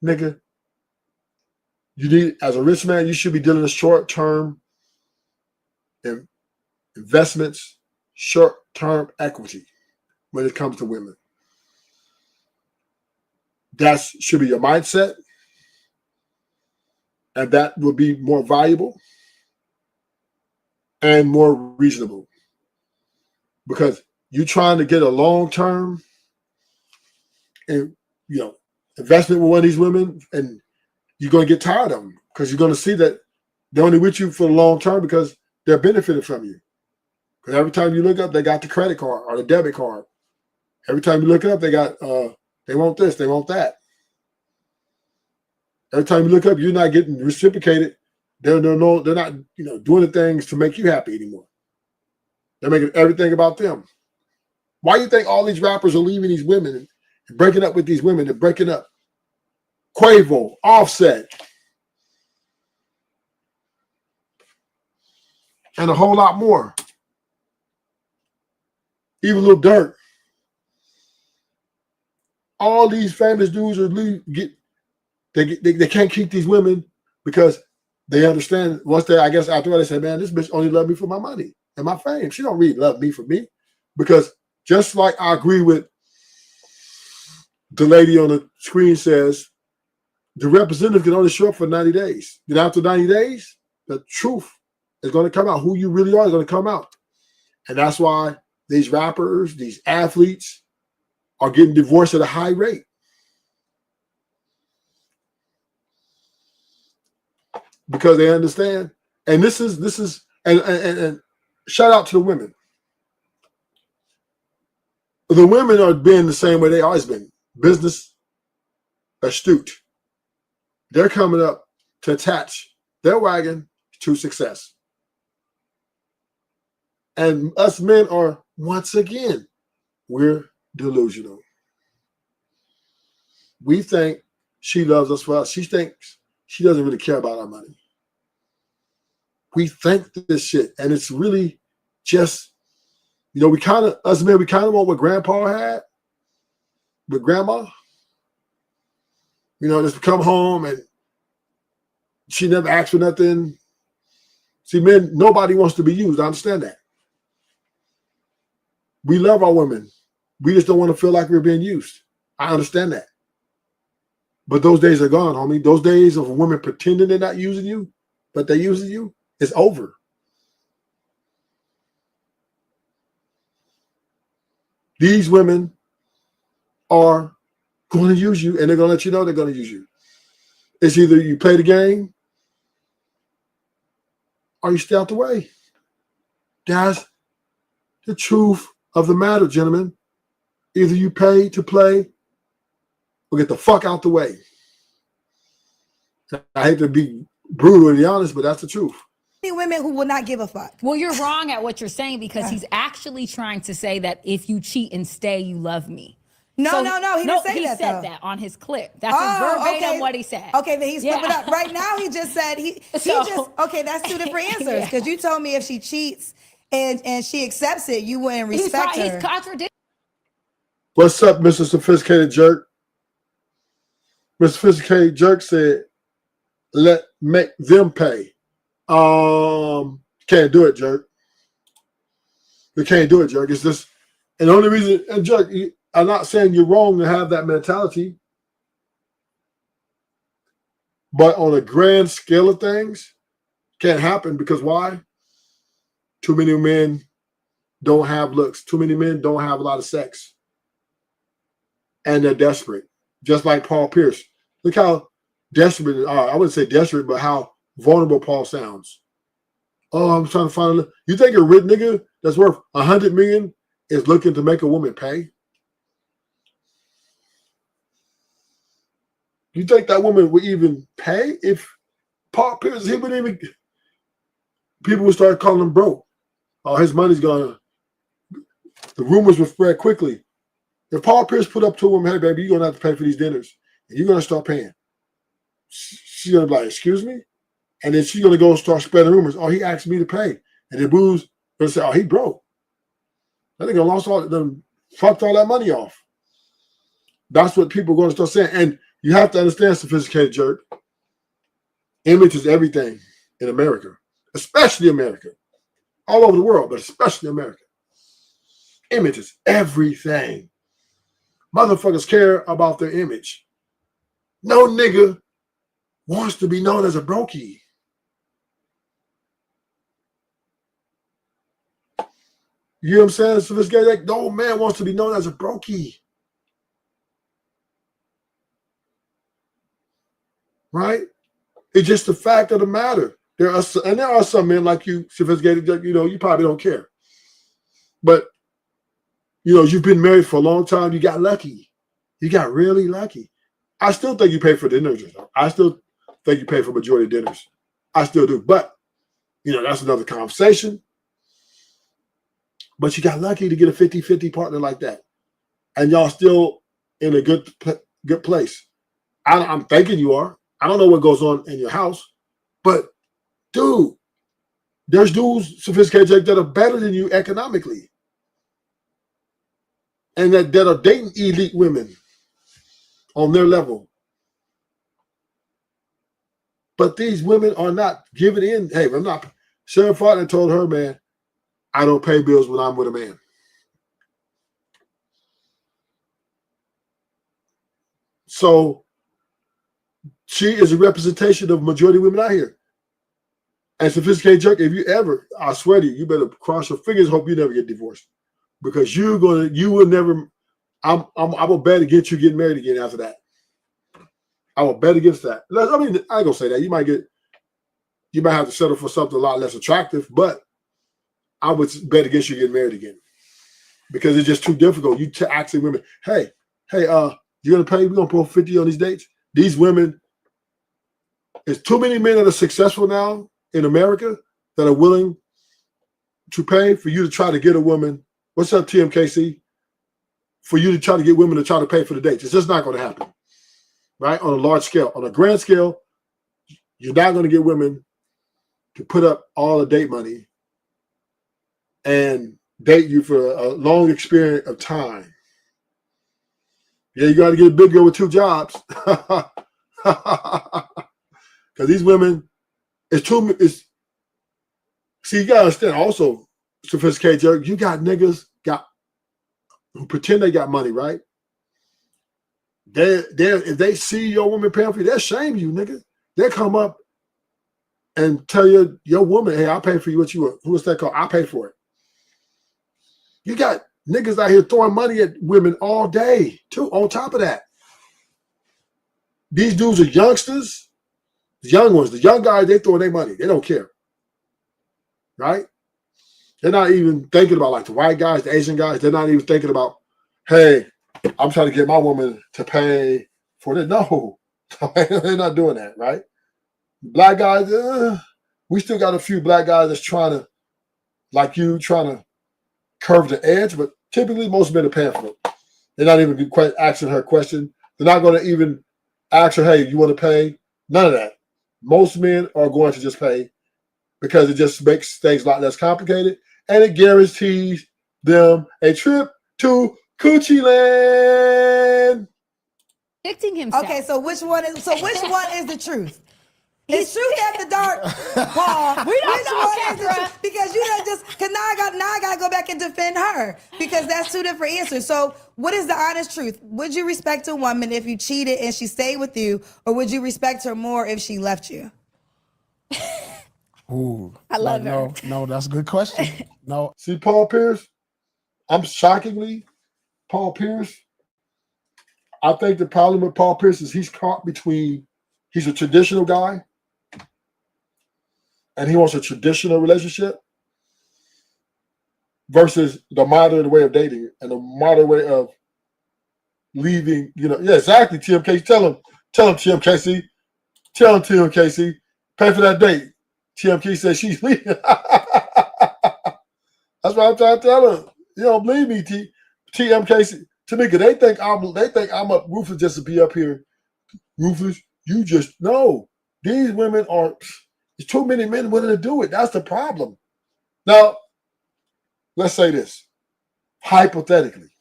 Nigga, as a rich man, you should be dealing with short-term investments, short-term equity when it comes to women. That should be your mindset, and that will be more valuable and more reasonable, because you're trying to get a long-term investment with one of these women, and you're going to get tired of them because you're going to see that they're only with you for the long term because they're benefiting from you. Because every time you look up, they got the credit card or the debit card. Every time you look up, they got they want this, they want that. Every time you look up, you're not getting reciprocated. They're not doing the things to make you happy anymore. They're making everything about them. Why do you think all these rappers are leaving these women and breaking up with these women? They're breaking up. Quavo, Offset, and a whole lot more. Even Lil Durk. All these famous dudes are they can't keep these women because they understand once they, I guess after that, they say, man, this bitch only love me for my money and my fame. She don't really love me for me. Because just like I agree with the lady on the screen says, the representative can only show up for 90 days. Then after 90 days, the truth is going to come out. Who you really are is going to come out. And that's why these rappers, these athletes are getting divorced at a high rate. Because they understand. And this is and shout out to the women. The women are being the same way they always been. Business astute. They're coming up to attach their wagon to success. And us men are, once again, we're delusional. We think she loves us for us. She thinks she doesn't really care about our money. We think this shit, and it's really just, you know, us men, we kind of want what grandpa had with grandma. You know, just come home and she never asked for nothing. See, men, nobody wants to be used. I understand that. We love our women. We just don't want to feel like we're being used. I understand that. But those days are gone, homie. Those days of women pretending they're not using you, but they're using you, it's over. These women are going to use you, and they're going to let you know they're going to use you. It's either you play the game or you stay out the way. That's the truth of the matter, gentlemen. Either you pay to play or get the fuck out the way. I hate to be brutal and honest, but that's the truth. Women who will not give a fuck. Well, you're wrong at what you're saying because he's actually trying to say that if you cheat and stay, you love me. No, he didn't say that. He said that on his clip. That's verbatim what he said. Okay, then he's flipping up. Right now, he just said that's two different answers. Because you told me if she cheats and she accepts it, you wouldn't respect her. He's contradicting. What's up, Mr. Sophisticated Jerk? Mr. Sophisticated Jerk said, make them pay. Can't do it, Jerk. You can't do it, Jerk. It's just, and the only reason, and Jerk, I'm not saying you're wrong to have that mentality, but on a grand scale of things, can't happen because why? Too many men don't have looks. Too many men don't have a lot of sex. And they're desperate. Just like Paul Pierce. Look how desperate, I wouldn't say desperate, but how vulnerable Paul sounds. Oh, I'm trying to find you think a rich nigga that's worth $100 million is looking to make a woman pay? You think that woman would even pay if Paul Pierce, he wouldn't even, people would start calling him broke. Oh, his money's gone. The rumors would spread quickly. If Paul Pierce put up to a woman, hey, baby, you're going to have to pay for these dinners, and you're going to start paying. She's going to be like, excuse me? And then she's going to go start spreading rumors. Oh, he asked me to pay. And then boo's going to say, oh, he broke. That nigga lost fucked all that money off. That's what people are going to start saying. And you have to understand, Sophisticated Jerk, image is everything in America, especially America. All over the world, but especially America. Image is everything. Motherfuckers care about their image. No nigga wants to be known as a brokey. You know what I'm saying? Sophisticated. No man wants to be known as a brokey. Right? It's just the fact of the matter. There are some men like you, Sophisticated, you probably don't care. But, you've been married for a long time. You got lucky. You got really lucky. I still think you pay for dinners. I still think you pay for majority of dinners. I still do. But, that's another conversation. But you got lucky to get a 50-50 partner like that. And y'all still in a good place. I'm thinking you are. I don't know what goes on in your house. But, dude, there's dudes, sophisticated, that are better than you economically. And that are dating elite women on their level. But these women are not giving in. Hey, I'm not. Sarah Fartner told her man, I don't pay bills when I'm with a man. So she is a representation of majority of women out here. And sophisticated jerk, if you ever, I swear to you, you better cross your fingers, hope you never get divorced. Because you will never, I will bet against you getting married again after that. I will bet against that. I mean, I ain't gonna say that. You might have to settle for something a lot less attractive, but I would bet against you getting married again. Because it's just too difficult. You asking women, hey, you're gonna pay, we're gonna pull 50 on these dates. These women, there's too many men that are successful now in America that are willing to pay for you to try to get a woman. What's up, TMKC? For you to try to get women to try to pay for the dates. It's just not going to happen, right? On a large scale. On a grand scale, you're not going to get women to put up all the date money and date you for a long experience of time. Yeah, you got to get a big girl with 2 jobs. Because these women, see, you got to understand also, sophisticated jerk, you got niggas who pretend they got money, right? If they see your woman paying for you, they'll shame you, nigga. They'll come up and tell your woman, hey, I'll pay for you what you want. What's that called? I'll pay for it. You got niggas out here throwing money at women all day, too, on top of that. These dudes are youngsters, the young ones, the young guys, they throwing their money. They don't care, right? They're not even thinking about like the white guys, the Asian guys. They're not even thinking about, hey, I'm trying to get my woman to pay for it. No, they're not doing that, right? Black guys, we still got a few black guys that's trying to, like you, trying to curve the edge, but typically most men are paying for it. They're not even quite asking her question. They're not going to even ask her, hey, you want to pay? None of that. Most men are going to just pay because it just makes things a lot less complicated. And it guarantees them a trip to Coochie Land. Predicting himself. Okay, so which one is the truth? It's truth after dark, Paul. We don't know, Kandra. Because you don't just, because now I gotta go back and defend her because that's 2 different answers. So what is the honest truth? Would you respect a woman if you cheated and she stayed with you, or would you respect her more if she left you? Ooh, I love her. No, that's a good question. No. See, Paul Pierce, Paul Pierce, I think the problem with Paul Pierce is he's caught between, he's a traditional guy and he wants a traditional relationship versus the modern way of dating and the modern way of leaving, yeah, exactly, TMKC. Tell him, TMKC. Tell him, TMKC. Pay for that date. TMK says she's leaving. That's what I'm trying to tell her. You don't believe me, TMK. Tamika, they think I'm up Rufus just to be up here. Rufus, you just no. These women are. There's too many men willing to do it. That's the problem. Now, let's say this. Hypothetically,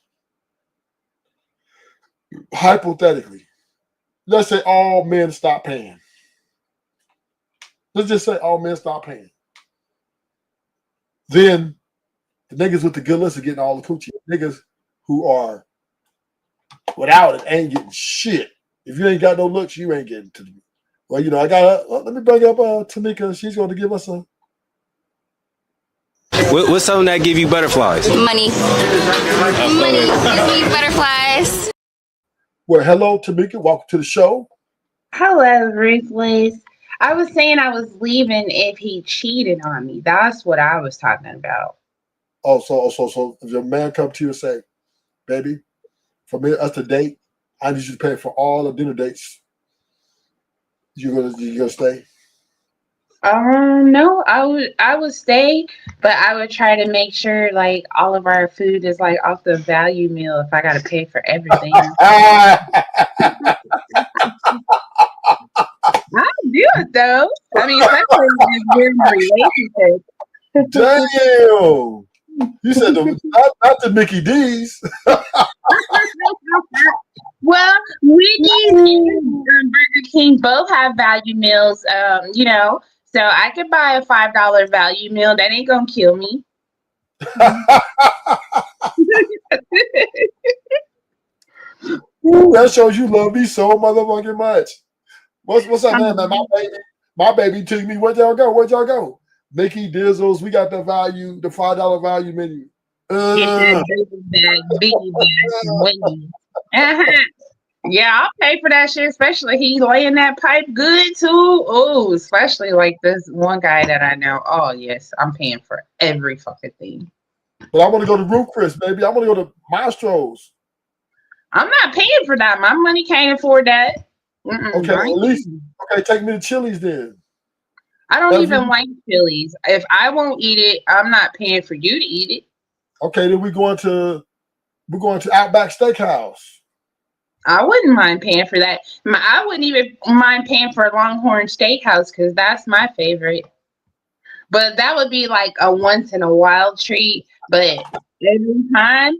let's say all men stop paying. Let's just say all men stop paying. Then the niggas with the good looks are getting all the coochie. Niggas who are without it ain't getting shit. If you ain't got no looks, you ain't getting to the. Well, let me bring up Tamika. She's going to give us a. What's something that give you butterflies? Money. Money gives me butterflies. Well, hello, Tamika. Welcome to the show. Hello, Ruthless. I was saying I was leaving if he cheated on me. That's what I was talking about. Oh, so if your man come to you and say, baby, for us to date, I need you to pay for all the dinner dates. You're gonna stay? No, I would stay, but I would try to make sure like all of our food is like off the value meal if I gotta pay for everything. I do it though. I mean, especially if we're in a relationship. Damn. You said not the Mickey D's. Well, Wendy's and Burger King both have value meals. So I could buy a $5 value meal. That ain't gonna kill me. Ooh, that shows you love me so motherfucking much. What's that name, man? My baby took me. Where'd y'all go? Where'd y'all go? Mickey Dizzles. We got the $5 value menu. Get that biggie bag from Wendy's. Uh-huh. Yeah, I'll pay for that shit, especially he laying that pipe good too. Oh, especially like this one guy that I know. Oh yes, I'm paying for every fucking thing. But I want to go to Root Chris, baby. I want to go to Mastro's. I'm not paying for that. My money can't afford that. Okay, at least take me to Chili's then. I don't even like Chili's. If I won't eat it, I'm not paying for you to eat it. Okay, then we're going to Outback Steakhouse. I wouldn't mind paying for that. I wouldn't even mind paying for Longhorn Steakhouse because that's my favorite. But that would be like a once in a while treat. But every time,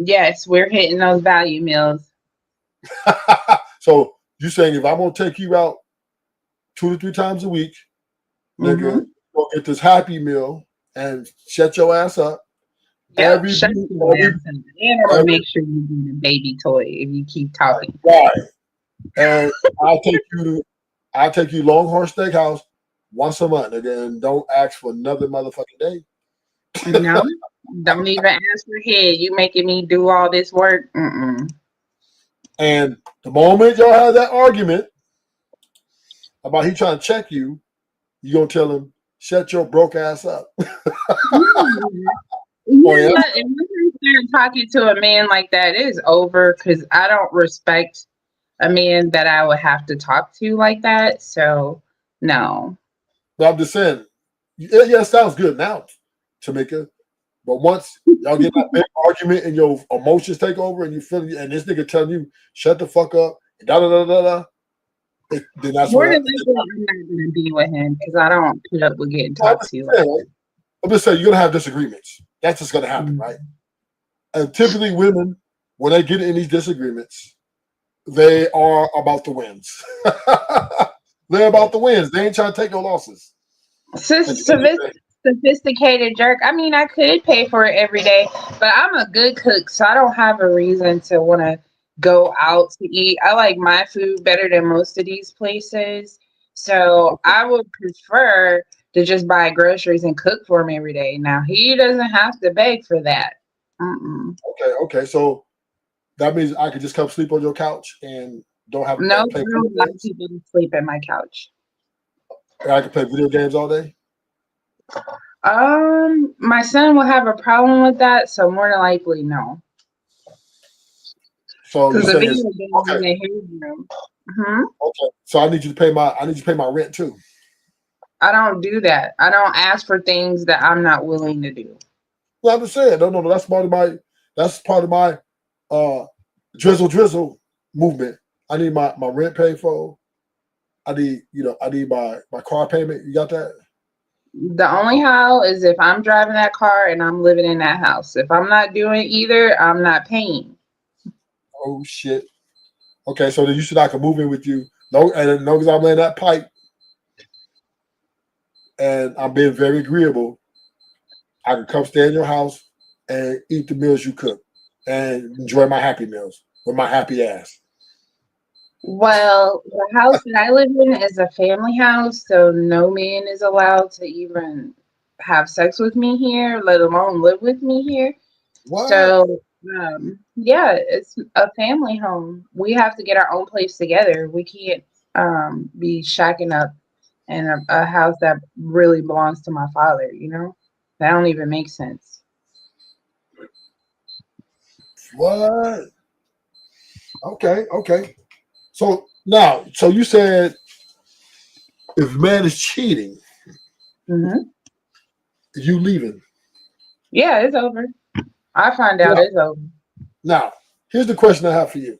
yes, we're hitting those value meals. So you saying if I'm gonna take you out 2 to 3 times a week, nigga, go get this Happy Meal and shut your ass up. Yep, shut your ass up. And I'm gonna make sure you do the baby toy if you keep talking. Right. And I'll take you Longhorn Steakhouse once a month, nigga, and don't ask for another motherfucking day. No, don't even ask for head. You making me do all this work. And the moment y'all have that argument about he trying to check you, you gonna tell him, shut your broke ass up. If you start talking to a man like that, it is over because I don't respect a man that I would have to talk to like that. So no. But I'm just saying, yeah, it sounds good now, Tamika. But once y'all get that big argument and your emotions take over and you feel and this nigga telling you shut the fuck up, da da da da da, then that's what I'm not gonna be with him because I don't put up with getting talked to. I'm just saying you're gonna have disagreements. That's just gonna happen, right? And typically women, when they get in these disagreements, they are about the wins. They're about the wins. They ain't trying to take no losses. Sophisticated jerk. I mean, I could pay for it every day, but I'm a good cook, so I don't have a reason to want to go out to eat. I like my food better than most of these places, so I would prefer to just buy groceries and cook for him every day. Now he doesn't have to beg for that. Okay. So that means I could just come sleep on your couch and don't have to play video games? No, people sleep at my couch. And I can play video games all day? My son will have a problem with that, so more than likely, no. So because the video games in the room. Okay. So I need you to pay my rent too. I don't do that. I don't ask for things that I'm not willing to do. Well, I'm just saying, no, that's part of my drizzle movement. I need my rent paid for. I need my car payment. You got that? The only how is if I'm driving that car and I'm living in that house. If I'm not doing either, I'm not paying. Oh shit. Okay, so then you should I can move in with you. No, and as long as I'm laying that pipe and I'm being very agreeable, I can come stay in your house and eat the meals you cook and enjoy my happy meals with my happy ass. Well, the house that I live in is a family house, so no man is allowed to even have sex with me here, let alone live with me here. What? So, yeah, it's a family home. We have to get our own place together. We can't be shacking up in a house that really belongs to my father, That don't even make sense. What? Okay. So you said if a man is cheating, you leaving. Yeah, it's over. I find out it's over. Now, here's the question I have for you.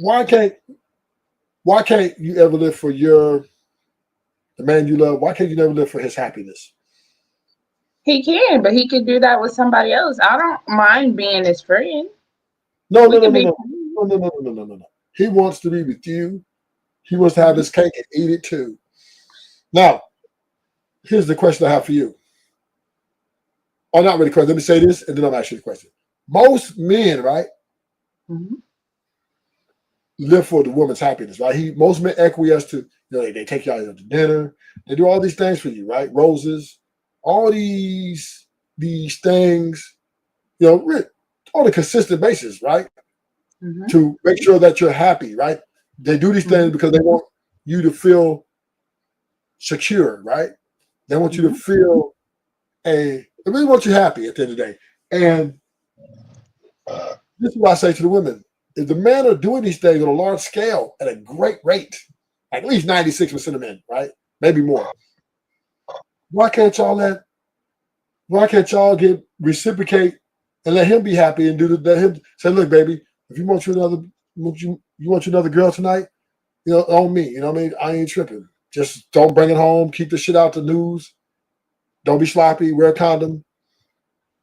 Why can't you ever live for the man you love? Why can't you never live for his happiness? He can, but he could do that with somebody else. I don't mind being his friend. No. He wants to be with you. He wants to have his cake and eat it too. Now, here's the question I have for you. Oh, not really question. Let me say this, and then I'll ask you the question. Most men, right, live for the woman's happiness, right? Most men acquiesce to, they take you out to dinner. They do all these things for you, right? Roses, all these things, on a consistent basis, right? To make sure that you're happy, right? They do these things because they want you to feel secure, right? They want you to feel they really want you happy at the end of the day. And this is what I say to the women. If the men are doing these things on a large scale at a great rate, at least 96% of men, right? Maybe more. Why can't y'all reciprocate and let him be happy and let him say, look, baby, if you want you another girl tonight, on me. You know what I mean? I ain't tripping. Just don't bring it home. Keep the shit out the news. Don't be sloppy. Wear a condom.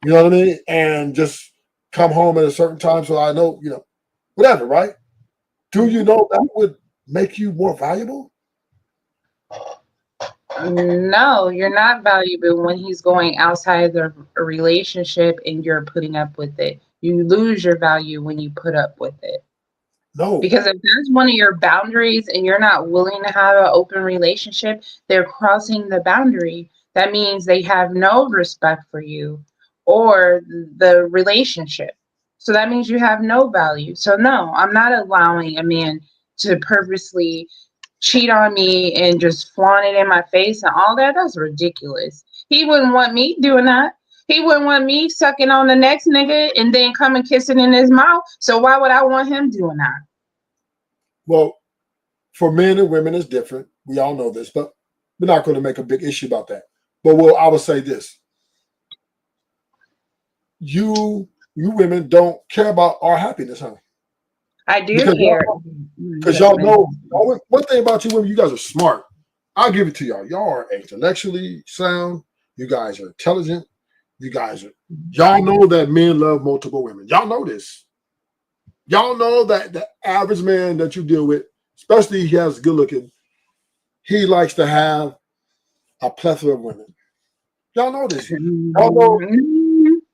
You know what I mean? And just come home at a certain time so I know, whatever, right? Do you know that would make you more valuable? No, you're not valuable when he's going outside the relationship and you're putting up with it. You lose your value when you put up with it. No. Because if that's one of your boundaries and you're not willing to have an open relationship, they're crossing the boundary. That means they have no respect for you or the relationship. So that means you have no value. So no, I'm not allowing a man to purposely cheat on me and just flaunt it in my face and all that. That's ridiculous. He wouldn't want me doing that. He wouldn't want me sucking on the next nigga and then come and kiss it in his mouth. So why would I want him doing that? Well, for men and women, it's different. We all know this, but we're not going to make a big issue about that. But I would say this. You women don't care about our happiness, huh? I do care. Because y'all know, one thing about you women, you guys are smart. I'll give it to y'all. Y'all are intellectually sound. You guys are intelligent. Y'all know that men love multiple women. Y'all know this. Y'all know that the average man that you deal with, especially if he has good looking, he likes to have a plethora of women. Y'all know this. Y'all know,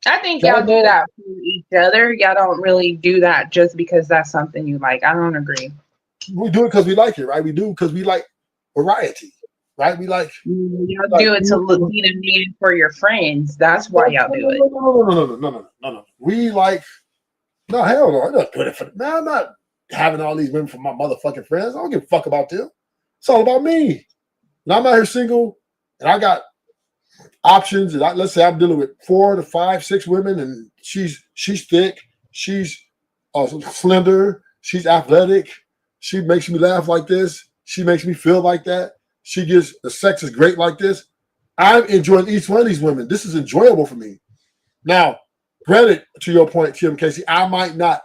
I think y'all do that for each other. Y'all don't really do that just because that's something you like. I don't agree. We do it because we like it, right? We do because we like variety, right? We like. Y'all do it to be the man for your friends. That's why y'all do it. No. We like. No, hell no. I'm not doing it for. Man, I'm not having all these women for my motherfucking friends. I don't give a fuck about them. It's all about me. And I'm out here single, and I got options. And let's say I'm dealing with 4 to 5, 6 women, and she's thick, she's slender, she's athletic, she makes me laugh like this, she makes me feel like that. The sex is great like this. I'm enjoying each one of these women. This is enjoyable for me. Now, granted, to your point, Tim Casey, I might not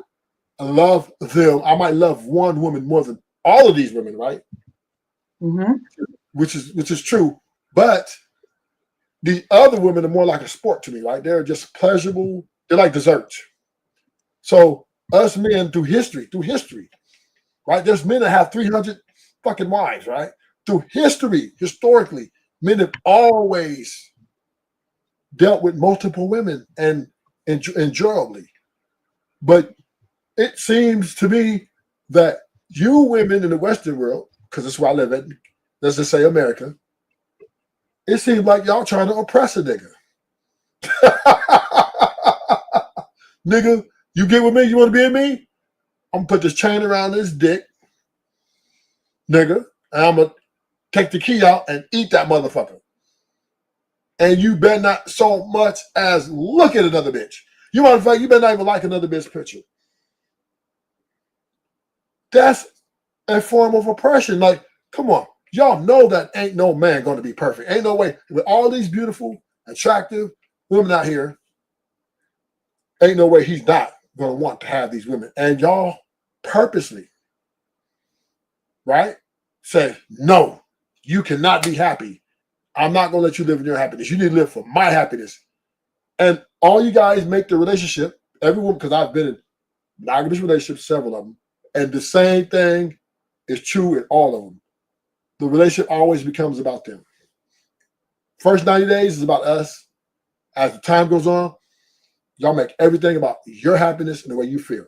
love them. I might love one woman more than all of these women, right? Mm-hmm. Which is true. But the other women are more like a sport to me, right? They're just pleasurable. They're like desserts. So us men through history, right? There's men that have 300 fucking wives, right? Through history, historically, men have always dealt with multiple women and enjoyably. But it seems to me that you women in the Western world, because that's where I live at, let's just say America, it seems like y'all trying to oppress a nigga. Nigga, you get with me? You want to be with me? I'm going to put this chain around this dick, nigga, and I'm going to take the key out and eat that motherfucker. And you better not so much as look at another bitch. You matter of fact, you better not even like another bitch picture. That's a form of oppression. Like, come on, y'all know that ain't no man going to be perfect. Ain't no way. With all these beautiful, attractive women out here, ain't no way he's not going to want to have these women. And y'all purposely, right, say, no, you cannot be happy. I'm not going to let you live in your happiness. You need to live for my happiness. And all you guys make the relationship, everyone, because I've been in monogamous relationships, several of them, and the same thing is true in all of them. The relationship always becomes about them. First 90 days is about us. As the time goes on, y'all make everything about your happiness and the way you feel.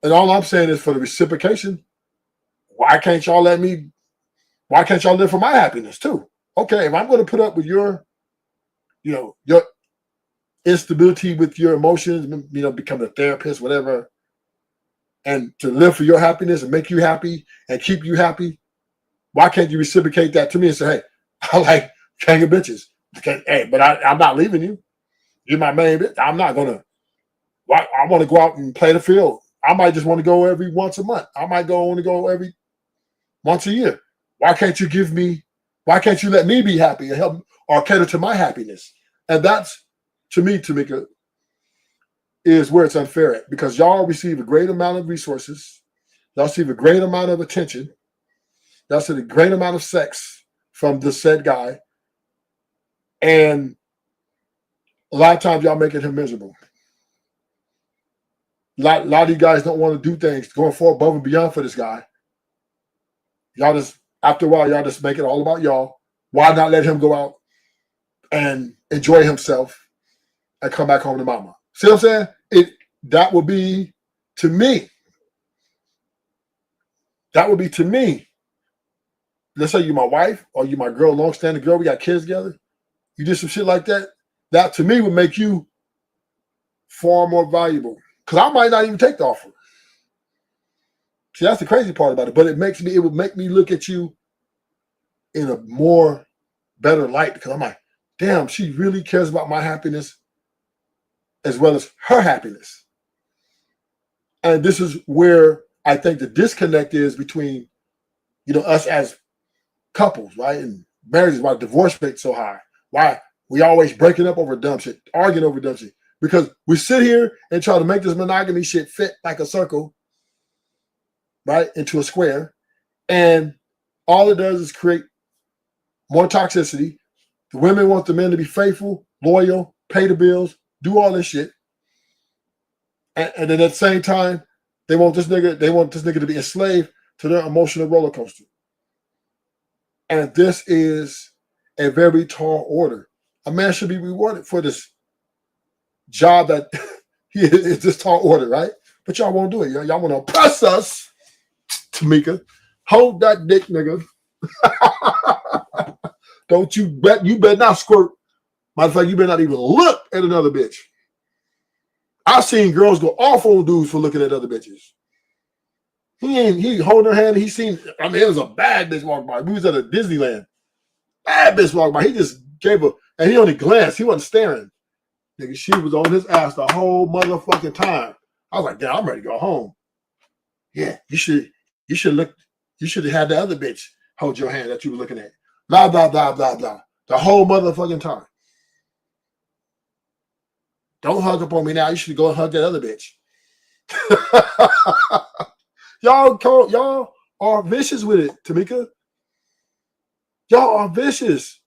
And all I'm saying is for the reciprocation, why can't y'all live for my happiness too? Okay, if I'm going to put up with your instability with your emotions, become a therapist, whatever, and to live for your happiness and make you happy and keep you happy, why can't you reciprocate that to me and say, hey, I like king of bitches. Hey, but I'm not leaving you. You're my main bitch. I'm not going to. I want to go out and play the field. I might just want to go every once a month. I might want to go every once a year. Why can't you let me be happy and help or cater to my happiness? And that's, to me, Tamika, is where it's unfair at, because y'all receive a great amount of resources. Y'all receive a great amount of attention. Y'all receive a great amount of sex from this said guy. And a lot of times y'all making him miserable. A lot of you guys don't want to do things going forward above and beyond for this guy. Y'all just, after a while, y'all just make it all about y'all. Why not let him go out and enjoy himself and come back home to mama? See what I'm saying? That would be to me. Let's say you're my wife or you're my girl, long-standing girl, we got kids together. You did some shit like that. That to me would make you far more valuable. Because I might not even take the offer. See, that's the crazy part about it. But it would make me look at you in a more better light, because I'm like, damn, she really cares about my happiness as well as her happiness. And this is where I think the disconnect is between, us as couples, right? And marriages, why divorce rate's so high. Why we always breaking up over dumb shit, arguing over dumb shit. Because we sit here and try to make this monogamy shit fit like a circle, right, into a square. And all it does is create more toxicity. The women want the men to be faithful, loyal, pay the bills, do all this shit. And then at the same time, they want this nigga to be enslaved to their emotional roller coaster. And this is a very tall order. A man should be rewarded for this job that is this tall order, right? But y'all won't do it. Y'all want to oppress us, Tamika. Hold that dick, nigga. Don't you better not squirt. Matter of fact, you better not even look at another bitch. I've seen girls go off on dudes for looking at other bitches. He holding her hand. It was a bad bitch walking by. We was at a Disneyland. Bad bitch walking by. He just gave her, and he only glanced. He wasn't staring. Nigga, she was on his ass the whole motherfucking time. I was like, damn, I'm ready to go home. Yeah, you should have had the other bitch hold your hand that you were looking at. Blah, blah, blah, blah, blah. The whole motherfucking time. Don't hug up on me now. You should go and hug that other bitch. Y'all are vicious with it, Tamika. Y'all are vicious.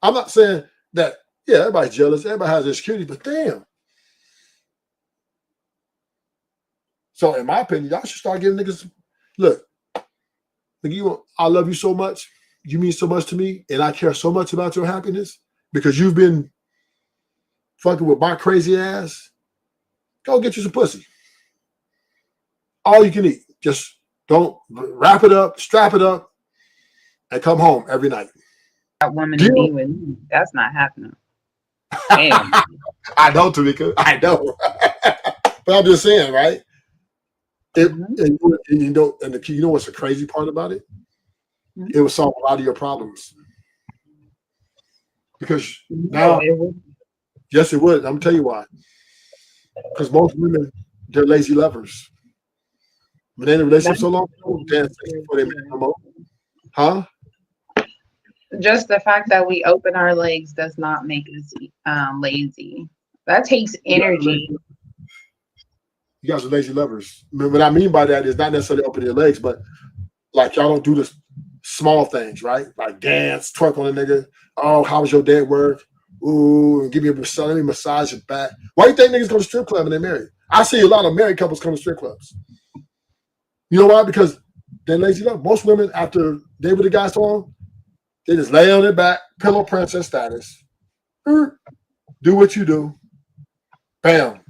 I'm not saying that, yeah, everybody's jealous. Everybody has insecurity, but damn. So in my opinion, y'all should start giving niggas, look, I love you so much. You mean so much to me, and I care so much about your happiness because you've been fucking with my crazy ass. Go get you some pussy. All you can eat. Just don't wrap it up, strap it up, and come home every night. That woman to be with me. That's not happening. Damn. I know, Tamika. I know. But I'm just saying, right? And you know what's the crazy part about it? It would solve a lot of your problems. Because now, yes, it would. I'm gonna tell you why. Because most women, they're lazy lovers. When they're in a relationship so long, they don't dance before they marry no more. Huh? Just the fact that we open our legs does not make us lazy. That takes energy. You guys are lazy lovers. What I mean by that is not necessarily opening your legs, but like y'all don't do the small things, right? Like dance, twerk on a nigga. Oh, how was your day at work? Ooh, give me a massage, let me massage your back. Why do you think niggas go to strip club and they marry? I see a lot of married couples come to strip clubs. You know why? Because they're lazy love. Most women, after they with the guy so long, they just lay on their back, pillow princess status. Do what you do. Bam.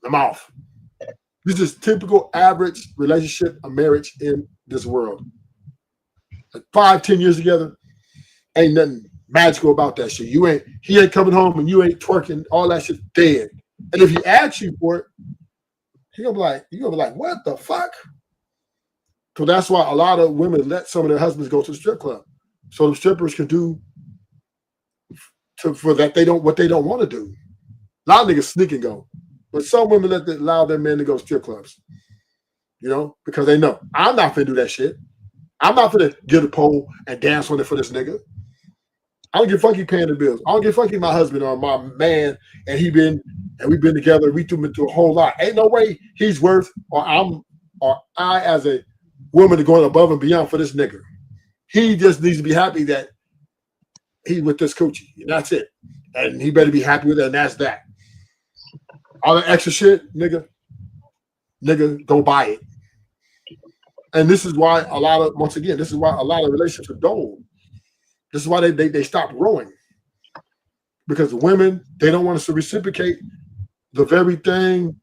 I'm off. This is typical average relationship, a marriage in this world. Like 5-10 years together, ain't nothing magical about that shit. He ain't coming home and you ain't twerking, all that shit's dead. And if he asks you for it, you're gonna be like, what the fuck? So that's why a lot of women let some of their husbands go to the strip club. So the strippers can do for that what they don't want to do. A lot of niggas sneak and go. But some women allow their men to go to strip clubs. You know, because they know I'm not finna do that shit. I'm not finna get a pole and dance on it for this nigga. I don't give a fuck he paying the bills. I don't give a fuck he my husband or my man and we've been together. We threw him into a whole lot. Ain't no way he's worth or I as a woman are going above and beyond for this nigga. He just needs to be happy that he's with this coochie. And that's it. And he better be happy with it, and that's that. All that extra shit, nigga, go buy it. And this is why a lot of relationships are dull. This is why they stop growing. Because the women, they don't want us to reciprocate the very thing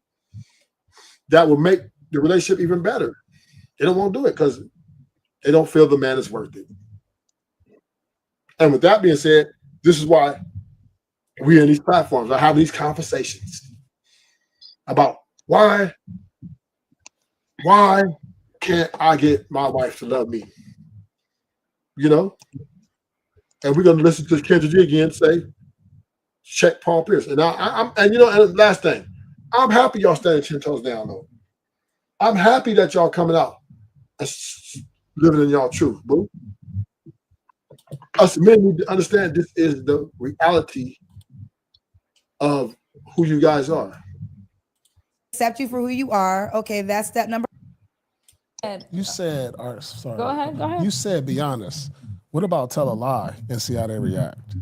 that will make the relationship even better. They don't want to do it because they don't feel the man is worth it. And with that being said, this is why we're in these platforms. I have these conversations about why can't I get my wife to love me? You know? And we're going to listen to Kandra G again say, check Paul Pierce. And and last thing, I'm happy y'all standing 10 toes down though. I'm happy that y'all coming out and living in y'all truth, boo. Us men need to understand this is the reality of who you guys are. Accept you for who you are. Okay, that's step number. You said, sorry. Go ahead. You said be honest. What about tell a lie and see how they react?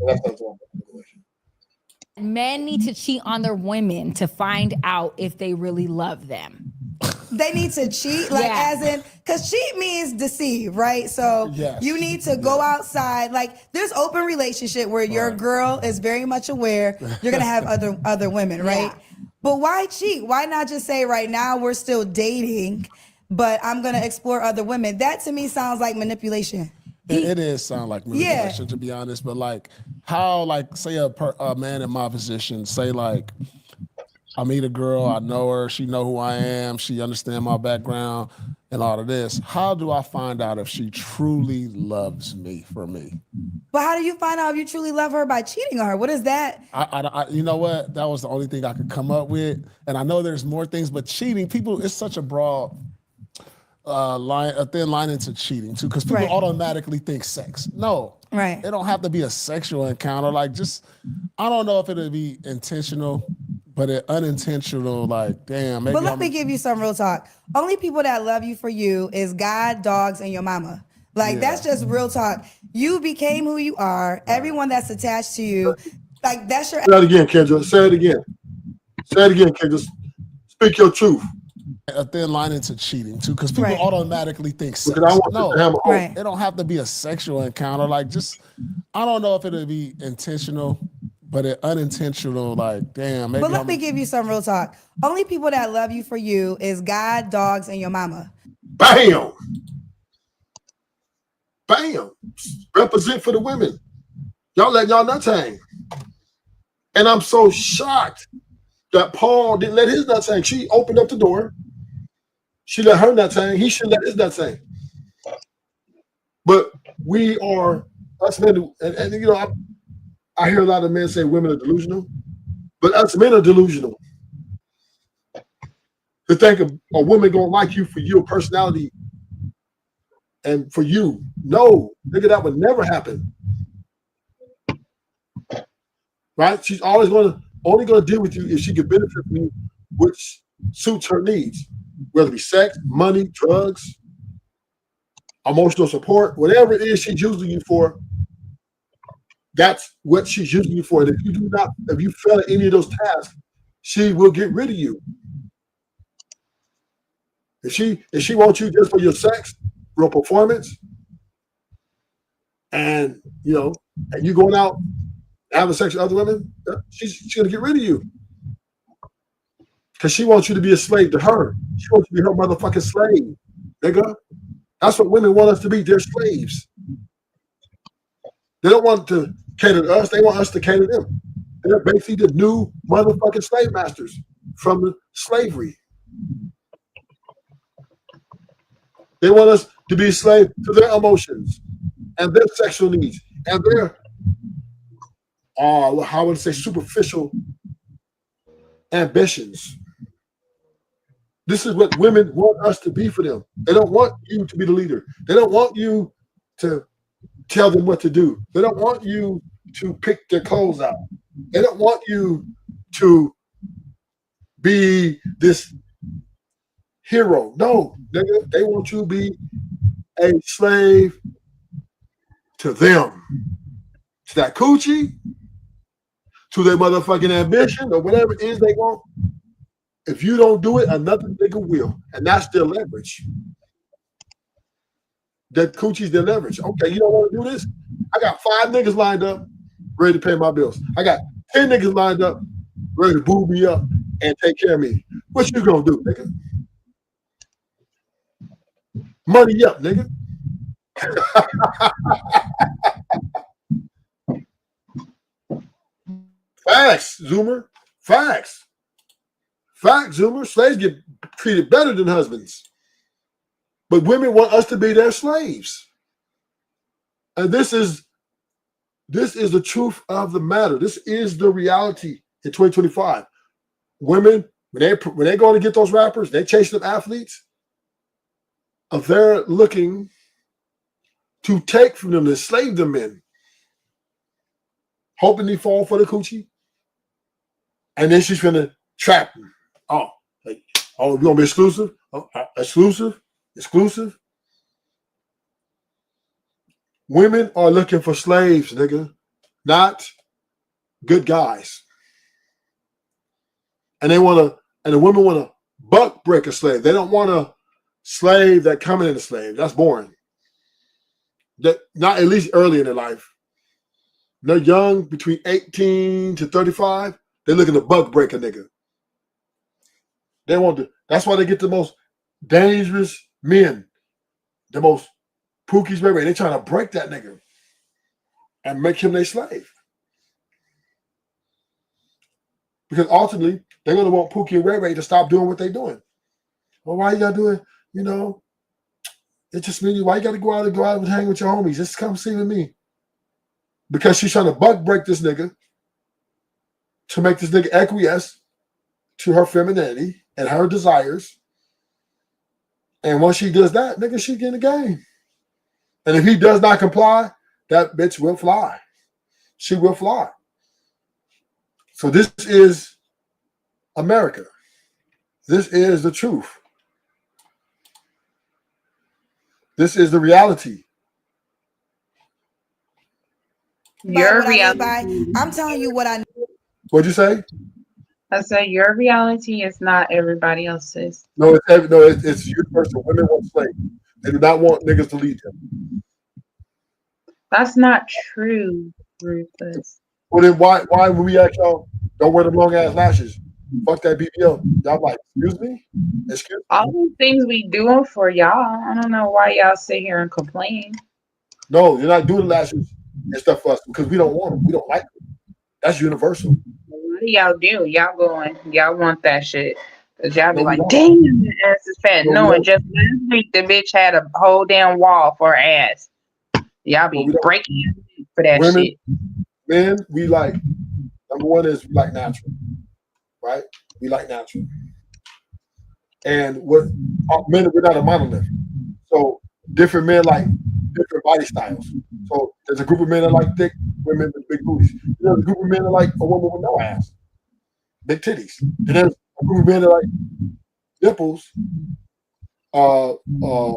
Men need to cheat on their women to find out if they really love them. They need to cheat, as in, because cheat means deceive, right? So you need to go outside. Like there's open relationship where your girl is very much aware you're gonna have other women, right? Yeah. But why cheat? Why not just say right now we're still dating, but I'm gonna explore other women? That to me sounds like manipulation. It is sound like manipulation, to be honest. But like, how, like, say a man in my position, say like, I meet a girl, I know her, she know who I am, she understand my background and all of this. How do I find out if she truly loves me for me? But how do you find out if you truly love her? By cheating on her? What is that? I you know what? That was the only thing I could come up with. And I know there's more things, but cheating, it's such a broad a thin line into cheating too, because people automatically think sex. No, it don't have to be a sexual encounter. Like, just, I don't know if it'll be intentional, but unintentional. Like, damn. Maybe. But let me give you some real talk. Only people that love you for you is God, dogs, and your mama. Like that's just real talk. You became who you are. Everyone that's attached to you, like that's your. Say that again, Kendra. Say it again. Say it again, Kendra. Speak your truth. A thin line into cheating too, because people automatically think sex. No, it don't have to be a sexual encounter. Like, just, I don't know if it'll be intentional, but unintentional. Like, damn. Maybe. But let me give you some real talk. Only people that love you for you is God, dogs, and your mama. Bam. Bam. Represent for the women. Y'all let y'all nuts hang. And I'm so shocked that Paul didn't let his nuts hang. She opened up the door. She let her nuts hang. He should let his nuts hang. But we are, us men, and you know, I hear a lot of men say women are delusional, but us men are delusional. to think of a woman gonna like you for your personality and for you. No, nigga, that would never happen. Right? She's always only gonna deal with you if she can benefit from you, which suits her needs, whether it be sex, money, drugs, emotional support, whatever it is she's using you for. That's what she's using you for. And if you fail at any of those tasks, she will get rid of you. If she wants you just for your sex, your performance, and and you going out having sex with other women, she's gonna get rid of you. Because she wants you to be a slave to her. She wants you to be her motherfucking slave, nigga. That's what women want us to be. They're slaves. They don't want to cater to us. They want us to cater to them. They're basically the new motherfucking slave masters from the slavery. They want us to be a slave to their emotions and their sexual needs and their, how would I say, superficial ambitions. This is what women want us to be for them. They don't want you to be the leader. They don't want you to tell them what to do. They don't want you to pick their clothes out. They don't want you to be this hero. No, nigga, they want you to be a slave to them. To that coochie, to their motherfucking ambition, or whatever it is they want. If you don't do it, another nigga will. And that's their leverage. That coochie's their leverage. Okay, you don't want to do this? I got 5 niggas lined up, ready to pay my bills. I got 10 niggas lined up, ready to boob me up and take care of me. What you gonna do, nigga? Money up, nigga. Facts, Zoomer. Facts. Facts, Zoomer. Slaves get treated better than husbands. But women want us to be their slaves. And this is the truth of the matter. This is the reality in 2025. Women, when they're going to get those rappers, they chasing them athletes, they're looking to take from them, to slave them in, hoping they fall for the coochie. And then she's going to trap them. Oh, we're going to be exclusive? Oh, exclusive. Women are looking for slaves, nigga, not good guys. And the women want to buck break a slave. They don't want a slave that coming in a slave. That's boring. Not at least early in their life. They're young, between 18 to 35. They're looking to buck break a nigga. That's why they get the most dangerous men, the most Pookie's baby. They're trying to break that nigga and make him their slave. Because ultimately, they're going to want Pookie and Ray Ray to stop doing what they're doing. Well, why you got to do it? It just means why you got to go out and hang with your homies? Just come see with me. Because she's trying to buck break this nigga to make this nigga acquiesce to her femininity and her desires. And once she does that, nigga, she get in the game. And if he does not comply, that bitch will fly. She will fly. So this is America. This is the truth. This is the reality. Your reality. I'm telling you what I know. What'd you say? I said your reality is not everybody else's. No, it's universal. Women want slaves. They do not want niggas to lead them. That's not true, Rufus. Well, then why when we ask y'all, don't wear them long ass lashes? Fuck that BBL. Y'all like, excuse me? All these things we doing for y'all. I don't know why y'all sit here and complain. No, you're not doing lashes and stuff for us because we don't want them. We don't like them. That's universal. What do y'all do? Y'all want that shit. Because y'all be like, damn, the ass is fat. And just last week, the bitch had a whole damn wall for her ass. Y'all be breaking for that shit. Men, we like, number one is we like natural. Right? We like natural. And what men, we're not a monolith. So different men like different body styles. So there's a group of men that like thick women with big booties. There's a group of men that like a woman with no ass, big titties. And there's a group of men that like nipples,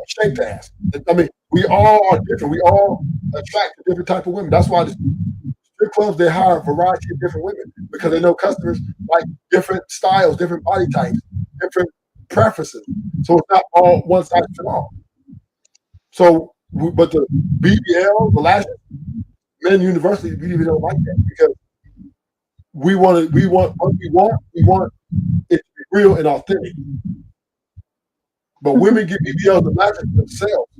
shaped ass. I mean, we all are different. We all attract a different type of women. That's why the strip clubs, they hire a variety of different women because they know customers like different styles, different body types, different preferences. So it's not all one size fits all. So, but the BBL, the lashes, men universally, we even don't like that because we want it to be real and authentic. But women get BBLs and lashes for themselves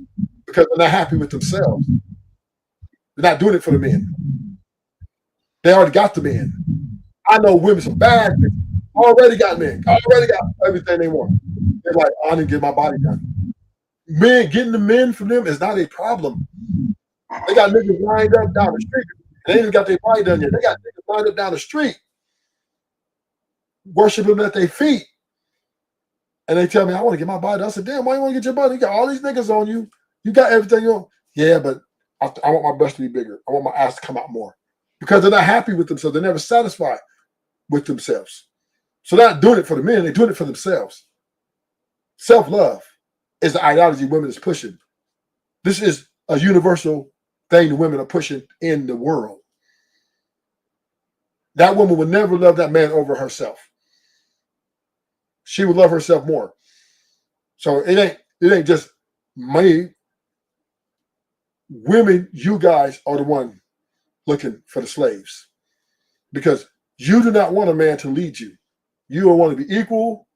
because they're not happy with themselves. They're not doing it for the men. They already got the men. I know women, some bad bitches, already got men, already got everything they want. They're like, I need to get my body done. Men, getting the men from them is not a problem. They got niggas lined up down the street. They ain't even got their body done yet. They got niggas lined up down the street, worshiping them at their feet. And they tell me, I want to get my body done. I said, damn, why you want to get your body? You got all these niggas on you. You got everything you want. Yeah, but I want my breast to be bigger. I want my ass to come out more. Because they're not happy with themselves. They're never satisfied with themselves. So they're not doing it for the men. They're doing it for themselves. Self-love is the ideology women is pushing. This is a universal thing the women are pushing in the world. That woman would never love that man over herself. She would love herself more. So it ain't just me. Women, you guys are the one looking for the slaves. Because you do not want a man to lead you. You want to be equal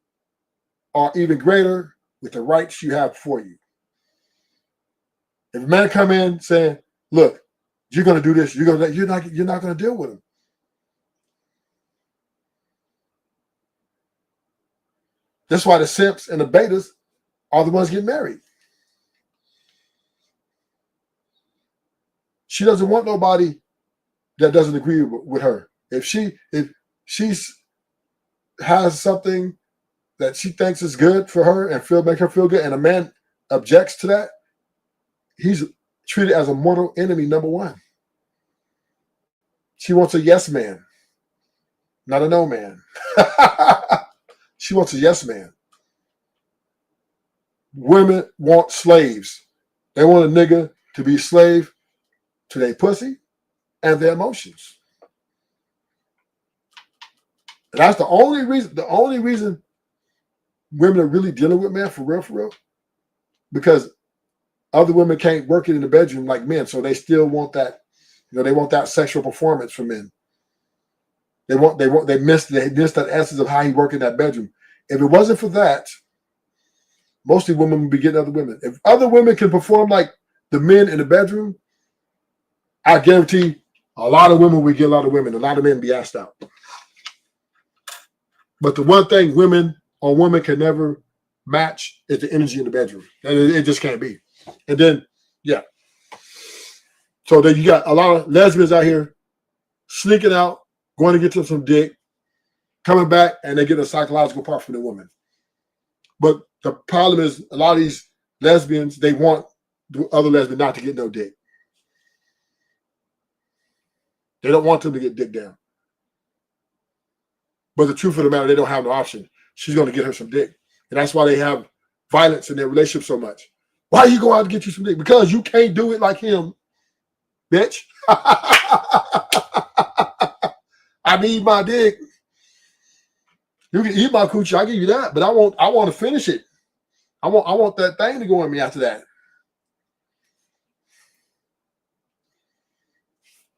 or even greater with the rights you have for you. If a man come in saying, look, you're going to do this, you're not going to deal with him. That's why the simps and the betas are the ones getting married. She doesn't want nobody that doesn't agree with her. If she has something that she thinks is good for her and make her feel good, and a man objects to that, he's treated as a mortal enemy, number one. She wants a yes man, not a no man. She wants a yes man. Women want slaves. They want a nigga to be slave to their pussy and their emotions. And that's the only reason women are really dealing with men for real, because other women can't work it in the bedroom like men, so they still want that, they want that sexual performance from men. They miss that essence of how he worked in that bedroom. If it wasn't for that, mostly women would be getting other women. If other women can perform like the men in the bedroom, I guarantee a lot of women would get a lot of women. A lot of men be asked out. But the one thing women can never match is the energy in the bedroom. And it just can't be. And then, yeah. So then you got a lot of lesbians out here sneaking out, going to get to some dick, coming back, and they get a psychological part from the woman. But the problem is a lot of these lesbians, they want the other lesbian not to get no dick. They don't want them to get dick down. But the truth of the matter, they don't have no option. She's going to get her some dick. And that's why they have violence in their relationship so much. Why you go out to get you some dick? Because you can't do it like him, bitch. I need my dick. You can eat my coochie, I'll give you that. But I want to finish it. I want that thing to go in me after that.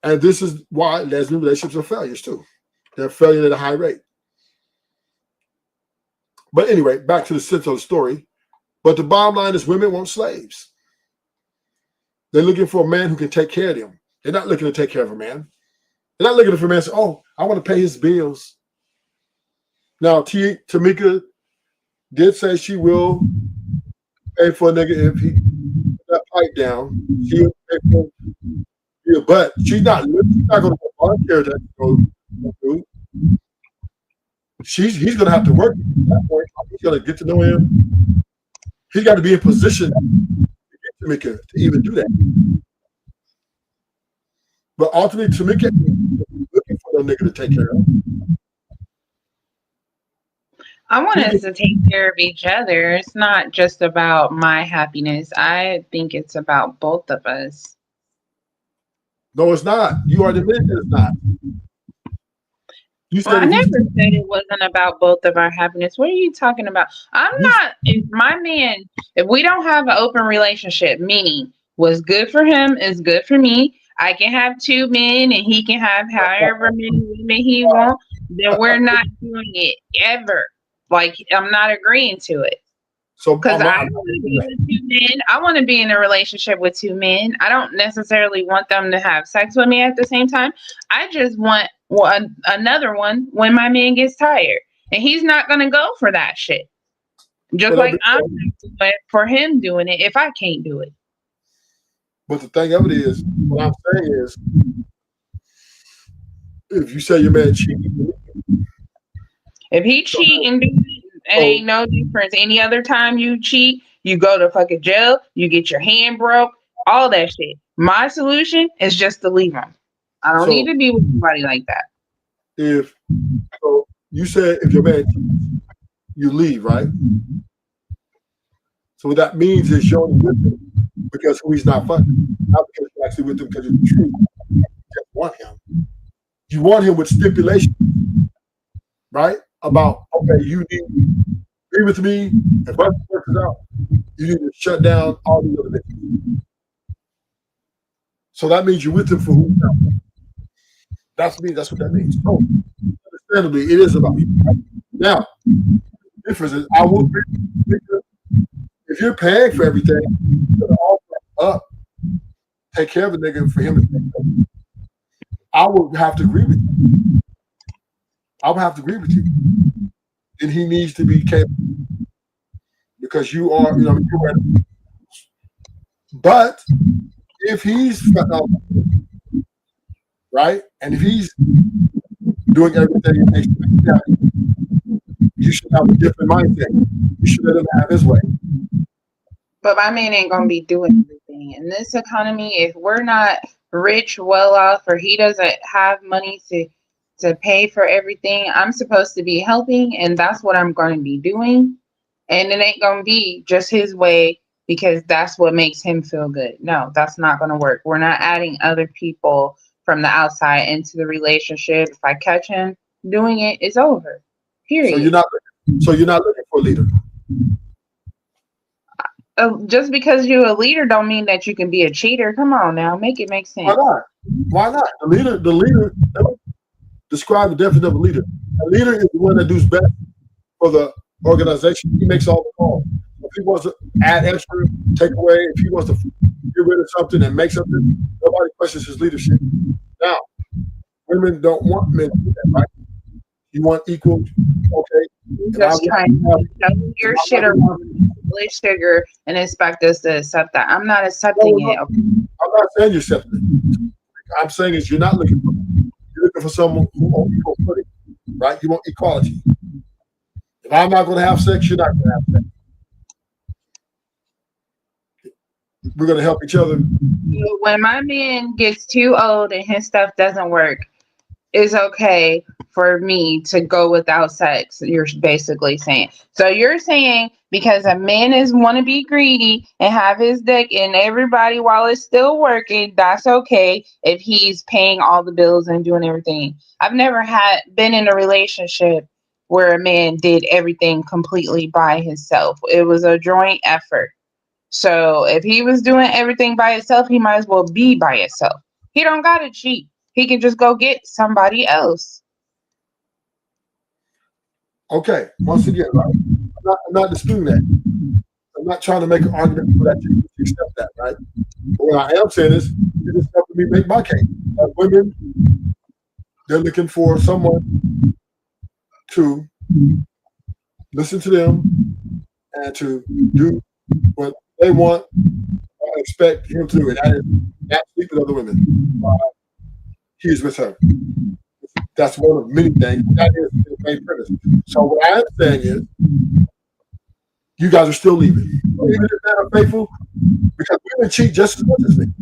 And this is why lesbian relationships are failures too. They're failure at a high rate. But anyway, back to the sense of the story. But the bottom line is women want slaves. They're looking for a man who can take care of them. They're not looking to take care of a man. They're not looking for a man to say, oh, I want to pay his bills. Now, Tamika did say she will pay for a nigga if he put that pipe down. She'll pay for it. But she's not going to volunteer that to go through. he's going to have to work at that point. He's going to get to know him. He's got to be in position to get Tamika to even do that. But ultimately, Tamika is looking for that nigga to take care of. I want us to take care of each other. It's not just about my happiness. I think it's about both of us. No, it's not. You already admitted that it's not. Well, I never said it wasn't about both of our happiness. What are you talking about? If my man, if we don't have an open relationship, meaning what's good for him is good for me, I can have 2 men and he can have however many women he wants, then we're not doing it ever. Like, I'm not agreeing to it. So, because I want to be with 2 men. I want to be in a relationship with 2 men. I don't necessarily want them to have sex with me at the same time. I just want another one when my man gets tired. And he's not going to go for that shit. Just like I'm not for him doing it if I can't do it. But the thing of it is, what I'm saying is, if you say your man cheating, if he cheat and do it ain't no difference. Any other time you cheat, you go to fucking jail, you get your hand broke, all that shit. My solution is just to leave him. I don't need to be with somebody like that. If so, you said if your man cheats, you leave, right? So what that means is you're only with him because he's not fucking, not because you're actually with him because you're true. You just want him. You want him with stipulations, right? About, okay, you need to be with me. If I work it out, you need to shut down all the other niggas. So that means you're with him for who he's not. That's what that means. So, understandably, it is about you. Now, the difference is, I will agree with you. If you're paying for everything, you're gonna offer up, take care of a nigga for him to take care of. I would have to agree with you. I would have to agree with you. And he needs to be capable because you are, you're ready. But if he's right, and if he's doing everything it takes to make you happy, you should have a different mindset. You should let him have his way. But my man ain't gonna be doing everything in this economy. If we're not rich, well off, or he doesn't have money to pay for everything, I'm supposed to be helping, and that's what I'm going to be doing. And it ain't gonna be just his way because that's what makes him feel good. No, that's not gonna work. We're not adding other people from the outside into the relationship. If I catch him doing it, it's over. Period. So you're not looking for a leader. Just because you're a leader don't mean that you can be a cheater. Come on now, make it make sense. Why not? The leader. Describe the definition of a leader. A leader is the one that does best for the organization. He makes all the calls. If he wants to add extra, take away, if he wants to get rid of something and make something, nobody questions his leadership. Now, women don't want men to do that, right? You want equal, okay. Just trying to tell your shit around with sugar and expect us to accept that. I'm not accepting it. I'm not saying you're accepting it. I'm saying is you're not looking for it. You're looking for someone who wants equal footing, right? You want equality. If I'm not going to have sex, you're not going to have sex. We're going to help each other. When my man gets too old and his stuff doesn't work, it's okay for me to go without sex, you're basically saying. So you're saying because a man want to be greedy and have his dick in everybody while it's still working, that's okay if he's paying all the bills and doing everything. I've never been in a relationship where a man did everything completely by himself. It was a joint effort. So if he was doing everything by himself, he might as well be by himself. He don't gotta cheat. He can just go get somebody else. Okay, once again, right? I'm not disputing that. I'm not trying to make an argument for that you accept that, right? But what I am saying is, you just helping me make my case. As women, they're looking for someone to listen to them and to do what they want or expect him to do, and that is not sleep with other women. He's with her. That's one of many things. That is the main premise. So what I'm saying is, you guys are still leaving. Even if men are faithful, because women cheat just as much as men.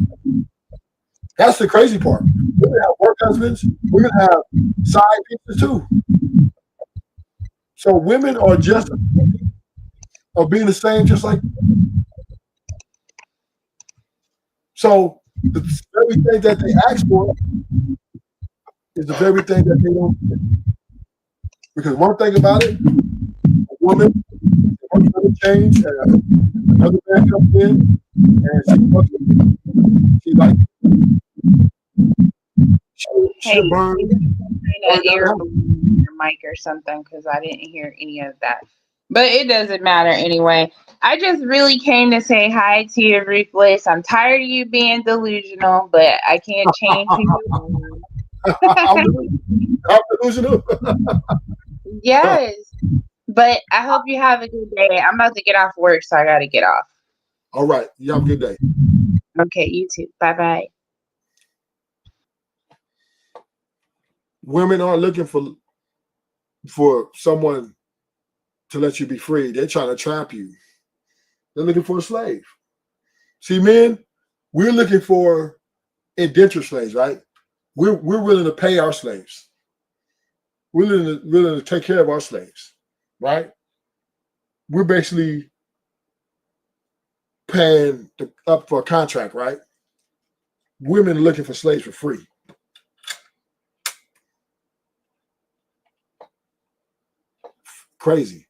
That's the crazy part. Women have work husbands. Women have side pieces too. So women are just of being the same, just like. So the very thing that they ask for is the very thing that they don't get. Because one thing about it, a woman wants to change, and another man comes in, and she like she'll burn. Your mic or something because I didn't hear any of that. But it doesn't matter anyway. I just really came to say hi to you, Ruthless. I'm tired of you being delusional, but I can't change who you are. I'm delusional. Yes. But I hope you have a good day. I'm about to get off work, so I got to get off. All right. You have a good day. Okay, you too. Bye-bye. Women aren't looking for someone to let you be free. They're trying to trap you. They're looking for a slave. See, men, we're looking for indentured slaves, right? We're willing to pay our slaves. We're willing to take care of our slaves, right? We're basically paying up for a contract, right? Women are looking for slaves for free. Crazy.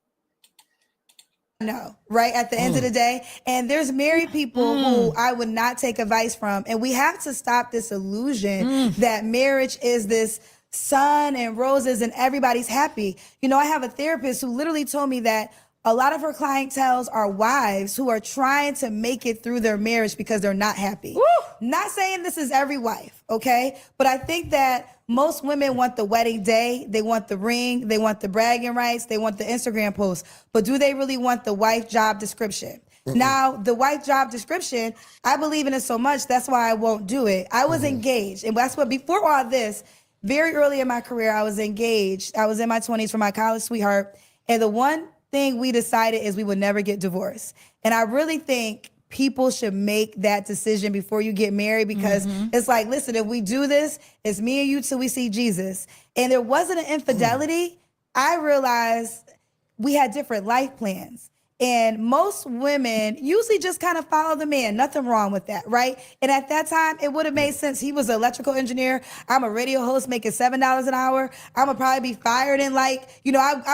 No, right at the end of the day. And there's married people who I would not take advice from. And we have to stop this illusion that marriage is this sun and roses and everybody's happy. You know, I have a therapist who literally told me that a lot of her clientels are wives who are trying to make it through their marriage because they're not happy. Woo! Not saying this is every wife, okay? But I think that most women want the wedding day, they want the ring, they want the bragging rights, they want the Instagram post. But do they really want the wife job description? Now, the wife job description, I believe in it so much, that's why I won't do it. I was engaged, and that's what, before all this, very early in my career, I was engaged. I was in my 20s for my college sweetheart, and the one thing we decided is we would never get divorced. And I really think people should make that decision before you get married, because it's like, listen, if we do this, it's me and you till we see Jesus. And there wasn't an infidelity. I realized we had different life plans. And most women usually just kind of follow the man. Nothing wrong with that, right? And at that time, it would have made sense. He was an electrical engineer. I'm a radio host making $7 an hour. I'm going to probably be fired in I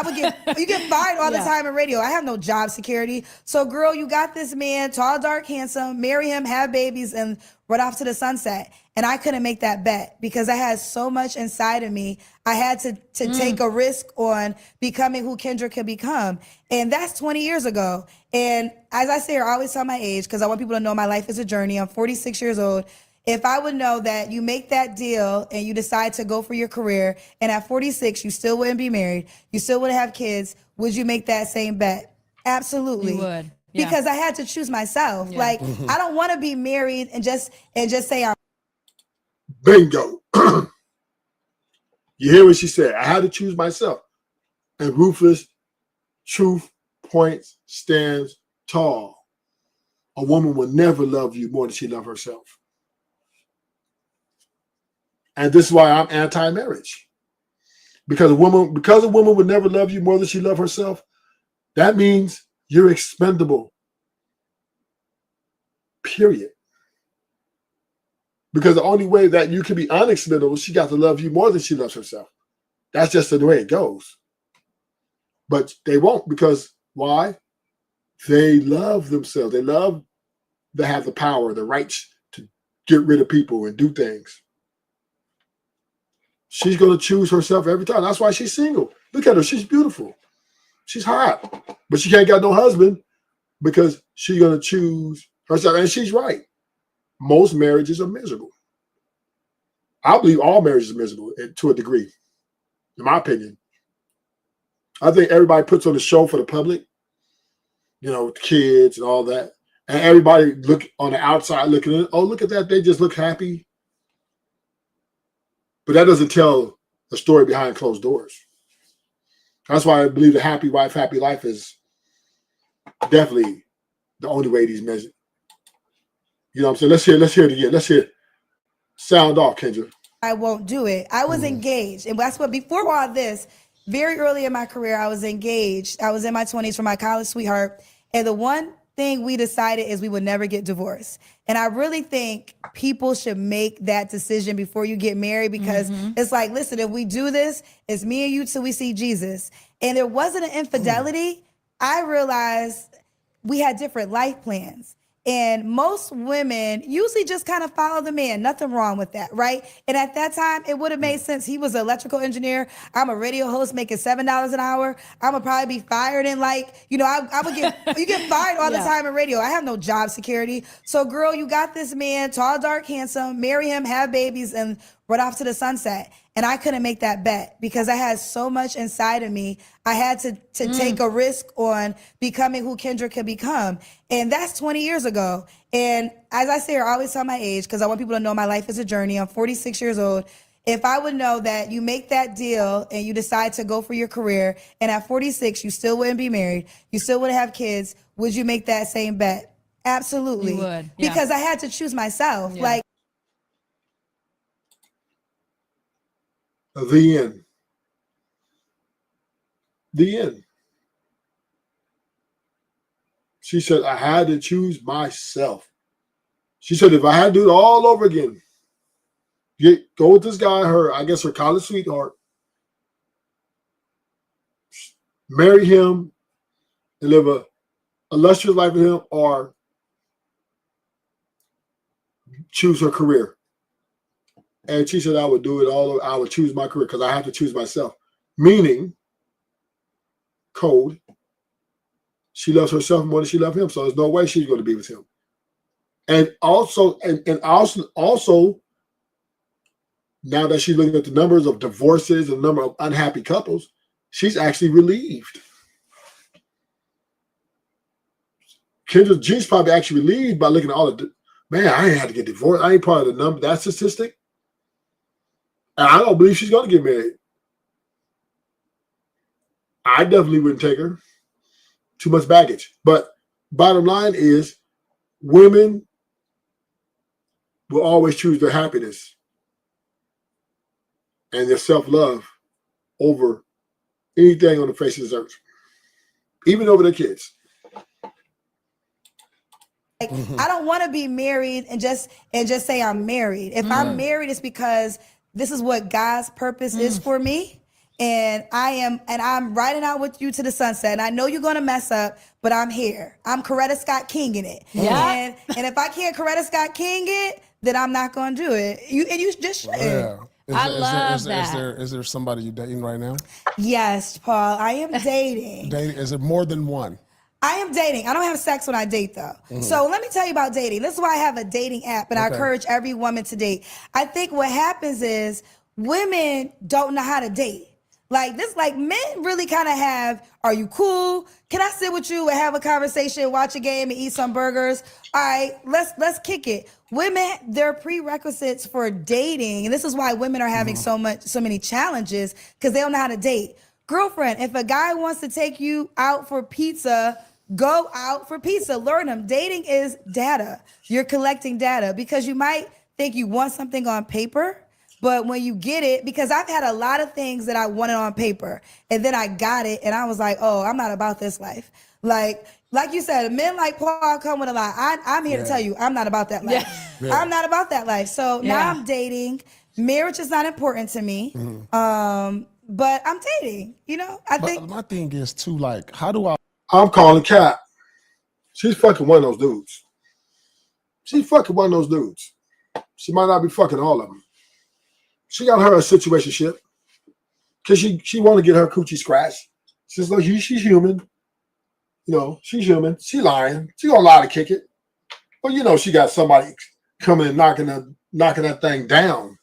would you get fired all the time in radio. I have no job security. So girl, you got this man, tall, dark, handsome, marry him, have babies, and run off to the sunset. And I couldn't make that bet because I had so much inside of me. I had to take a risk on becoming who Kendra could become. And that's 20 years ago. And as I say, I always tell my age because I want people to know my life is a journey. I'm 46 years old. If I would know that you make that deal and you decide to go for your career, and at 46, you still wouldn't be married, you still wouldn't have kids, would you make that same bet? Absolutely. You would. Yeah. Because I had to choose myself. Yeah. Like, I don't want to be married and just say I'm. Bingo. You hear what she said? I had to choose myself. And Rufus, truth, points, stands tall. A woman will never love you more than she loves herself. And this is why I'm anti-marriage. Because a woman would never love you more than she loves herself, that means you're expendable. Period. Because the only way that you can be unexpendable, she got to love you more than she loves herself. That's just the way it goes. But they won't, because why? They love themselves. They love to have the power, the rights to get rid of people and do things. She's going to choose herself every time. That's why she's single. Look at her. She's beautiful. She's hot. But she can't get no husband because she's going to choose herself. And she's right. Most marriages are miserable. I believe all marriages are miserable to a degree, in my opinion. I think everybody puts on a show for the public, kids and all that. And everybody look on the outside looking at it. Oh, look at that. They just look happy. But that doesn't tell a story behind closed doors. That's why I believe the happy wife, happy life is definitely the only way these measured. You know what I'm saying? Let's hear it again. Let's hear it. Sound off, Kendra. I won't do it. I was engaged. And that's what, before all this, very early in my career, I was engaged. I was in my 20s for my college sweetheart. And the one thing we decided is we would never get divorced. And I really think people should make that decision before you get married, because it's like, listen, if we do this, it's me and you till we see Jesus. And there wasn't an infidelity. I realized we had different life plans. And most women usually just kind of follow the man. Nothing wrong with that, right? And at that time, it would have made sense. He was an electrical engineer. I'm a radio host making $7 an hour. I'm going to probably be fired in I would you get fired all the time in radio. I have no job security. So girl, you got this man, tall, dark, handsome, marry him, have babies, and run off to the sunset. And I couldn't make that bet because I had so much inside of me. I had to take a risk on becoming who Kendra could become. And that's 20 years ago. And as I say, I always tell my age because I want people to know my life is a journey. I'm 46 years old. If I would know that you make that deal and you decide to go for your career, and at 46, you still wouldn't be married, you still wouldn't have kids, would you make that same bet? Absolutely. You would. Yeah. Because I had to choose myself. Yeah. The end. The end. She said, I had to choose myself. She said, if I had to do it all over again, go with this guy, her college sweetheart, marry him and live a illustrious life with him, or choose her career. And she said, I would do it all over. I would choose my career because I have to choose myself. Meaning, code, she loves herself more than she loves him. So there's no way she's going to be with him. And also, now that she's looking at the numbers of divorces and the number of unhappy couples, she's actually relieved. Kendra G's probably actually relieved by looking at all the, man, I ain't had to get divorced. I ain't part of the number, that statistic. And I don't believe she's going to get married. I definitely wouldn't take her. Too much baggage. But bottom line is, women will always choose their happiness and their self-love over anything on the face of this earth, even over their kids. I don't want to be married and just say I'm married. If I'm married, it's because this is what God's purpose is for me. And I'm riding out with you to the sunset. And I know you're gonna mess up, but I'm here. I'm Coretta Scott King in it. Yeah. And if I can't Coretta Scott King it, then I'm not gonna do it. You just should. Yeah. Is there somebody you're dating right now? Yes, Paul. I am dating. Is it more than one? I am dating. I don't have sex when I date, though. So let me tell you about dating. This is why I have a dating app, and I encourage every woman to date. I think what happens is women don't know how to date. Like men really kind of have, are you cool? Can I sit with you and have a conversation, watch a game, and eat some burgers? All right, let's kick it. Women, their prerequisites for dating, and this is why women are having so many challenges, because they don't know how to date. Girlfriend, if a guy wants to take you out for pizza, go out for pizza. Learn them. Dating is data. You're collecting data because you might think you want something on paper, but when you get it, because I've had a lot of things that I wanted on paper, and then I got it, and I was like, oh, I'm not about this life. Like you said, men like Paul come with a lot. I'm here to tell you, I'm not about that life. Yeah. I'm not about that life. So now I'm dating. Marriage is not important to me. But I'm dating, I think. My thing is too, like, how do I? I'm calling Cap. She's fucking one of those dudes. She's fucking one of those dudes. She might not be fucking all of them. She got her a situationship because she want to get her coochie scratched. She's like, she's human. She's human. She lying. She gonna lie to kick it. But she got somebody coming and knocking that thing down.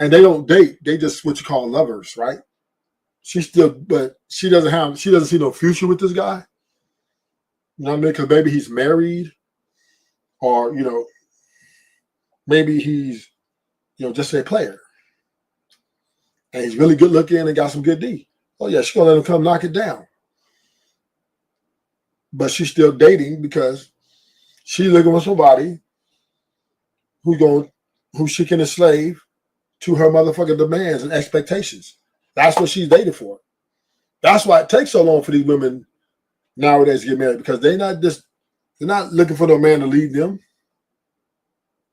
And they don't date. They just what you call lovers, right? She doesn't see no future with this guy. You know what I mean? Because maybe he's married, or maybe he's just a player. and he's really good looking and got some good D. Oh yeah, she's gonna let him come knock it down. But she's still dating because she's looking for somebody who she can enslave to her motherfucking demands and expectations. That's what she's dating for. That's why it takes so long for these women nowadays to get married, because they're not looking for no man to lead them.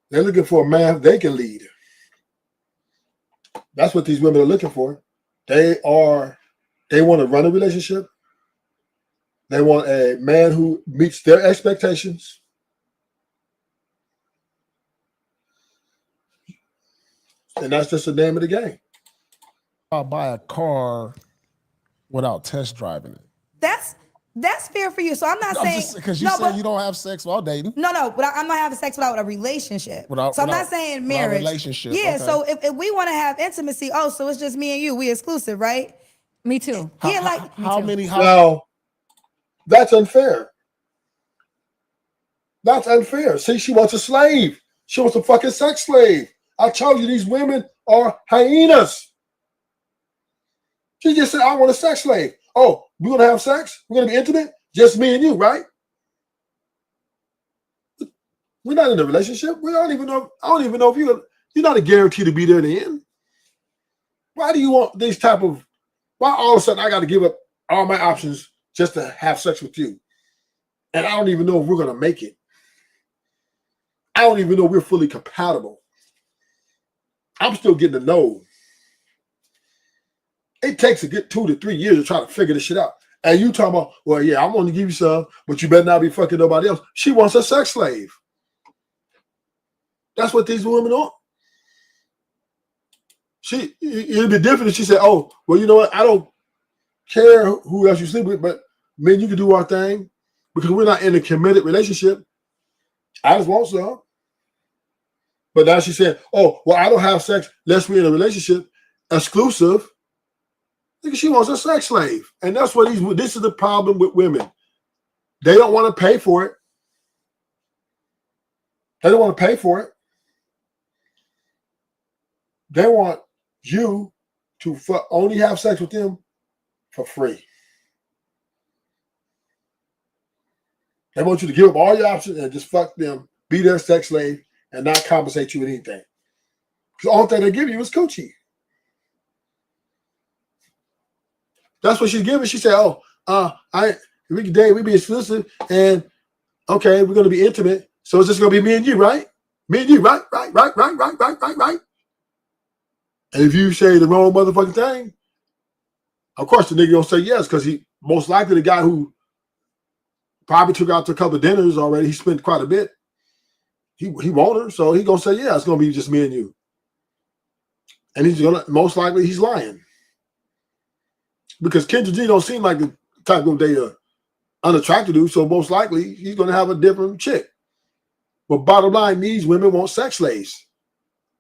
They're looking for a man they can lead. That's what these women are looking for. They want to run a relationship. They want a man who meets their expectations. And that's just the name of the game. I'll buy a car without test driving it. That's fair for you. So I'm not saying because you said you don't have sex while dating. No, but I'm not having sex without a relationship. I'm not saying marriage. Relationship. Yeah. Okay. So if we want to have intimacy, so it's just me and you. We exclusive, right? Me too. How many? No, that's unfair. That's unfair. See, she wants a slave. She wants a fucking sex slave. I told you these women are hyenas. She just said, I want a sex slave. Oh, we're going to have sex? We're going to be intimate? Just me and you, right? We're not in a relationship. I don't even know if you're not a guarantee to be there in the end. Why do you want these why all of a sudden I got to give up all my options just to have sex with you? And I don't even know if we're going to make it. I don't even know we're fully compatible. I'm still getting to know. It takes a good 2 to 3 years to try to figure this shit out. And you talking about, well, yeah, I'm going to give you some, but you better not be fucking nobody else. She wants a sex slave. That's what these women want. It'd be different if she said, oh, well, you know what? I don't care who else you sleep with, but man, you can do our thing because we're not in a committed relationship. I just want some. But now she said, oh, well, I don't have sex unless we're in a relationship, exclusive. She wants a sex slave. And that's what this is the problem with women. They don't want to pay for it. They don't want to pay for it. They want you to only have sex with them for free. They want you to give up all your options and just fuck them, be their sex slave, and not compensate you with anything. Because the only thing they give you is coochie. That's what she's giving. She said, oh, we can date, we be exclusive, and okay, we're going to be intimate, so it's just going to be me and you, right? Me and you, right? Right. And if you say the wrong motherfucking thing, of course the nigga gonna say yes, because he most likely the guy who probably took out to a couple of dinners already, he spent quite a bit. He want her, so he gonna say, yeah, it's gonna be just me and you. And most likely he's lying. Because Kandra G don't seem like the type of they are unattracted to, so most likely he's gonna have a different chick. But bottom line, these women want sex slaves.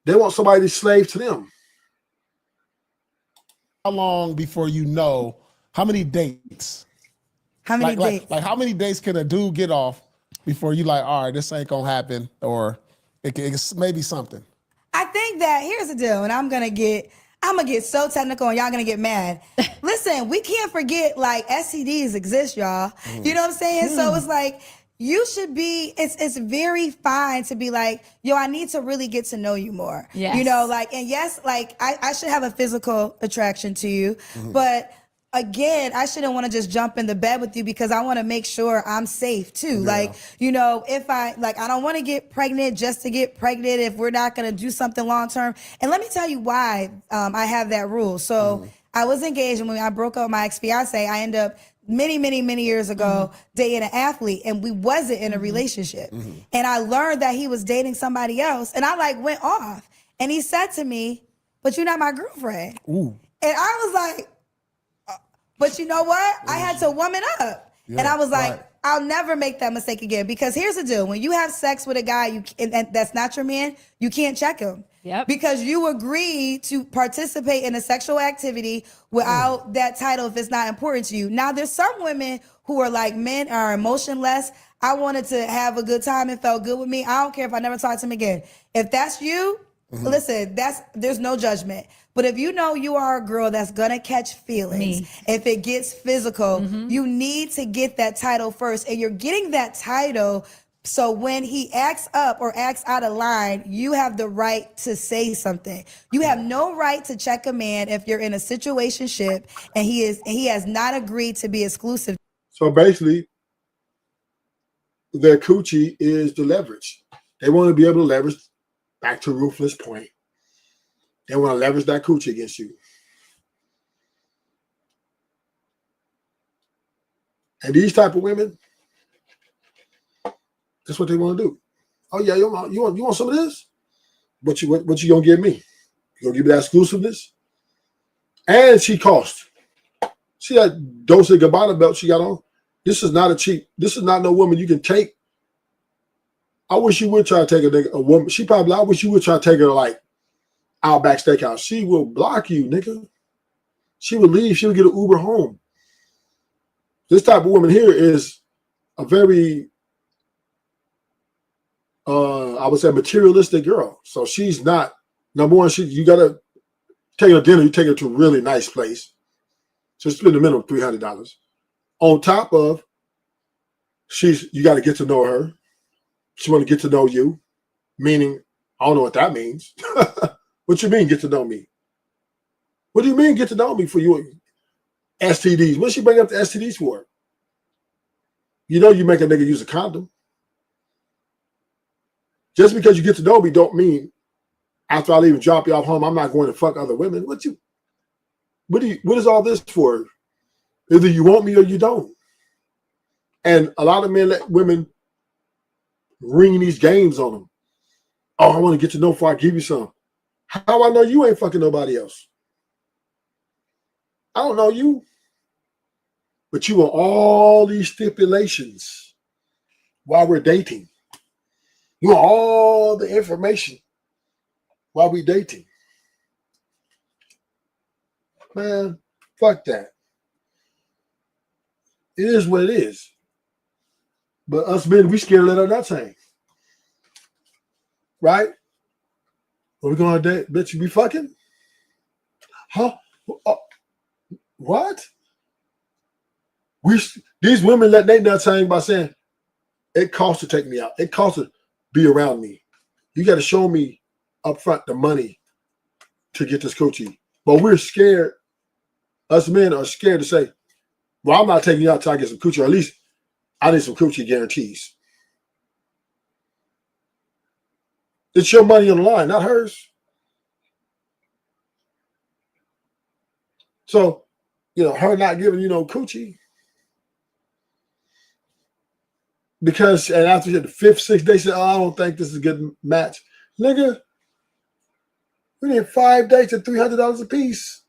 They want somebody to slave to them. How long before you know how many dates? How many dates? Like how many dates can a dude get off before you like, all right, this ain't gonna happen, or it's maybe something? I think that here's the deal, and I'm gonna get so technical, and y'all gonna get mad. Listen, we can't forget like STDs exist, y'all. You know what I'm saying? So it's like you should be. It's very fine to be like, yo, I need to really get to know you more. Yes. You know, like, and yes, like I should have a physical attraction to you, but again, I shouldn't want to just jump in the bed with you because I want to make sure I'm safe too. Yeah. Like, you know, if I don't want to get pregnant just to get pregnant if we're not going to do something long term. And let me tell you why I have that rule. So I was engaged, and when I broke up with my ex-fiance, I ended up many years ago dating an athlete, and we wasn't in a relationship. And I learned that he was dating somebody else, and I like went off. And he said to me, "But you're not my girlfriend." Ooh. And I was like, but you know what? I had to woman up. Yeah, and I was like, right. I'll never make that mistake again. Because here's the deal. When you have sex with a guy and that's not your man, you can't check him. Yep. Because you agreed to participate in a sexual activity without that title if it's not important to you. Now, there's some women who are like, men are emotionless. I wanted to have a good time and felt good with me. I don't care if I never talk to him again. If that's you, Listen, there's no judgment. But if you know you are a girl that's gonna catch feelings, if it gets physical, you need to get that title first. And you're getting that title so when he acts up or acts out of line, you have the right to say something. You have no right to check a man if you're in a situationship and he has not agreed to be exclusive. So basically, their coochie is the leverage. They want to be able to leverage, back to Ruthless point. They want to leverage that coochie against you. And these type of women, that's what they want to do. Oh yeah, you want some of this? What you gonna give me? You gonna give me that exclusiveness? And she cost. See that Dolce & Gabbana belt she got on? This is not no woman you can take. I wish you would try to take a woman. I wish you would try to take her to like Outback Steakhouse. She will block you, nigga. She would leave. She would get an Uber home. This type of woman here is a very I would say materialistic girl. So she's not, number one, you gotta take her to dinner, you take her to a really nice place. So spend a minimum of $300. On top of you gotta get to know her. She wanna get to know you. Meaning, I don't know what that means. What you mean get to know me? What do you mean get to know me for you? STDs. What's she bring up the STDs for? You know you make a nigga use a condom. Just because you get to know me don't mean after I leave and drop you off home, I'm not going to fuck other women. What is all this for? Either you want me or you don't. And a lot of men let women ring these games on them. Oh, I want to get to know before I give you some. How I know you ain't fucking nobody else? I don't know you. But you want all these stipulations while we're dating. You want all the information while we're dating. Man, fuck that. It is what it is. But us men, we scared to let our nuts hang. Right? Are we going on a date? Bitch, you be fucking? Huh? What? These women let their nuts hang by saying, it costs to take me out. It costs to be around me. You got to show me up front the money to get this coochie. But we're scared. Us men are scared to say, well, I'm not taking you out till I get some coochie. Or at least I need some coochie guarantees. It's your money on the line, not hers. So, her not giving you no coochie. Because, and after the 5th, 6th, they said, oh, I don't think this is a good match. Nigga, we need 5 dates at $300 a piece.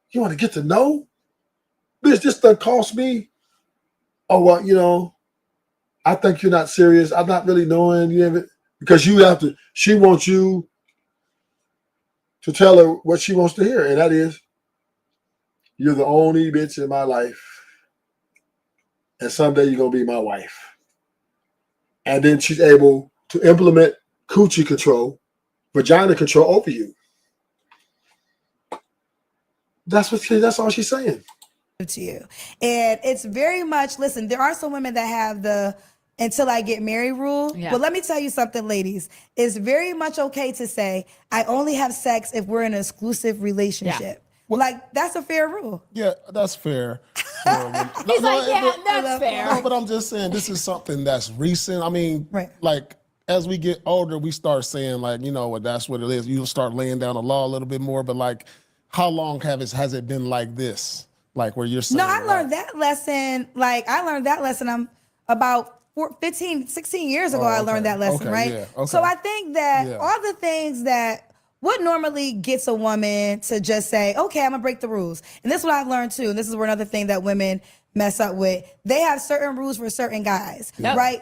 You want to get to know? Bitch, this done cost me. Oh, well, I think you're not serious. I'm not really knowing you. Because she wants you to tell her what she wants to hear. And that is, you're the only bitch in my life. And someday you're going to be my wife. And then she's able to implement coochie control, vagina control over you. That's all she's saying. To you. And it's very much, listen, there are some women that have the until I get married rule. Yeah. But let me tell you something, ladies. It's very much okay to say, I only have sex if we're in an exclusive relationship. Yeah. Well, that's a fair rule. Yeah, that's fair. That's fair. No, but I'm just saying this is something that's recent. I mean, right. As we get older, we start saying that's what it is. You start laying down the law a little bit more, but how long has it been like this? Where you're saying, no, I learned that lesson. I'm about 15, 16 years ago. I learned that lesson, right? Yeah, okay. So I think that all the things that what normally gets a woman to just say, okay, I'm gonna break the rules. And this is what I've learned too. And this is where another thing that women mess up with. They have certain rules for certain guys, right?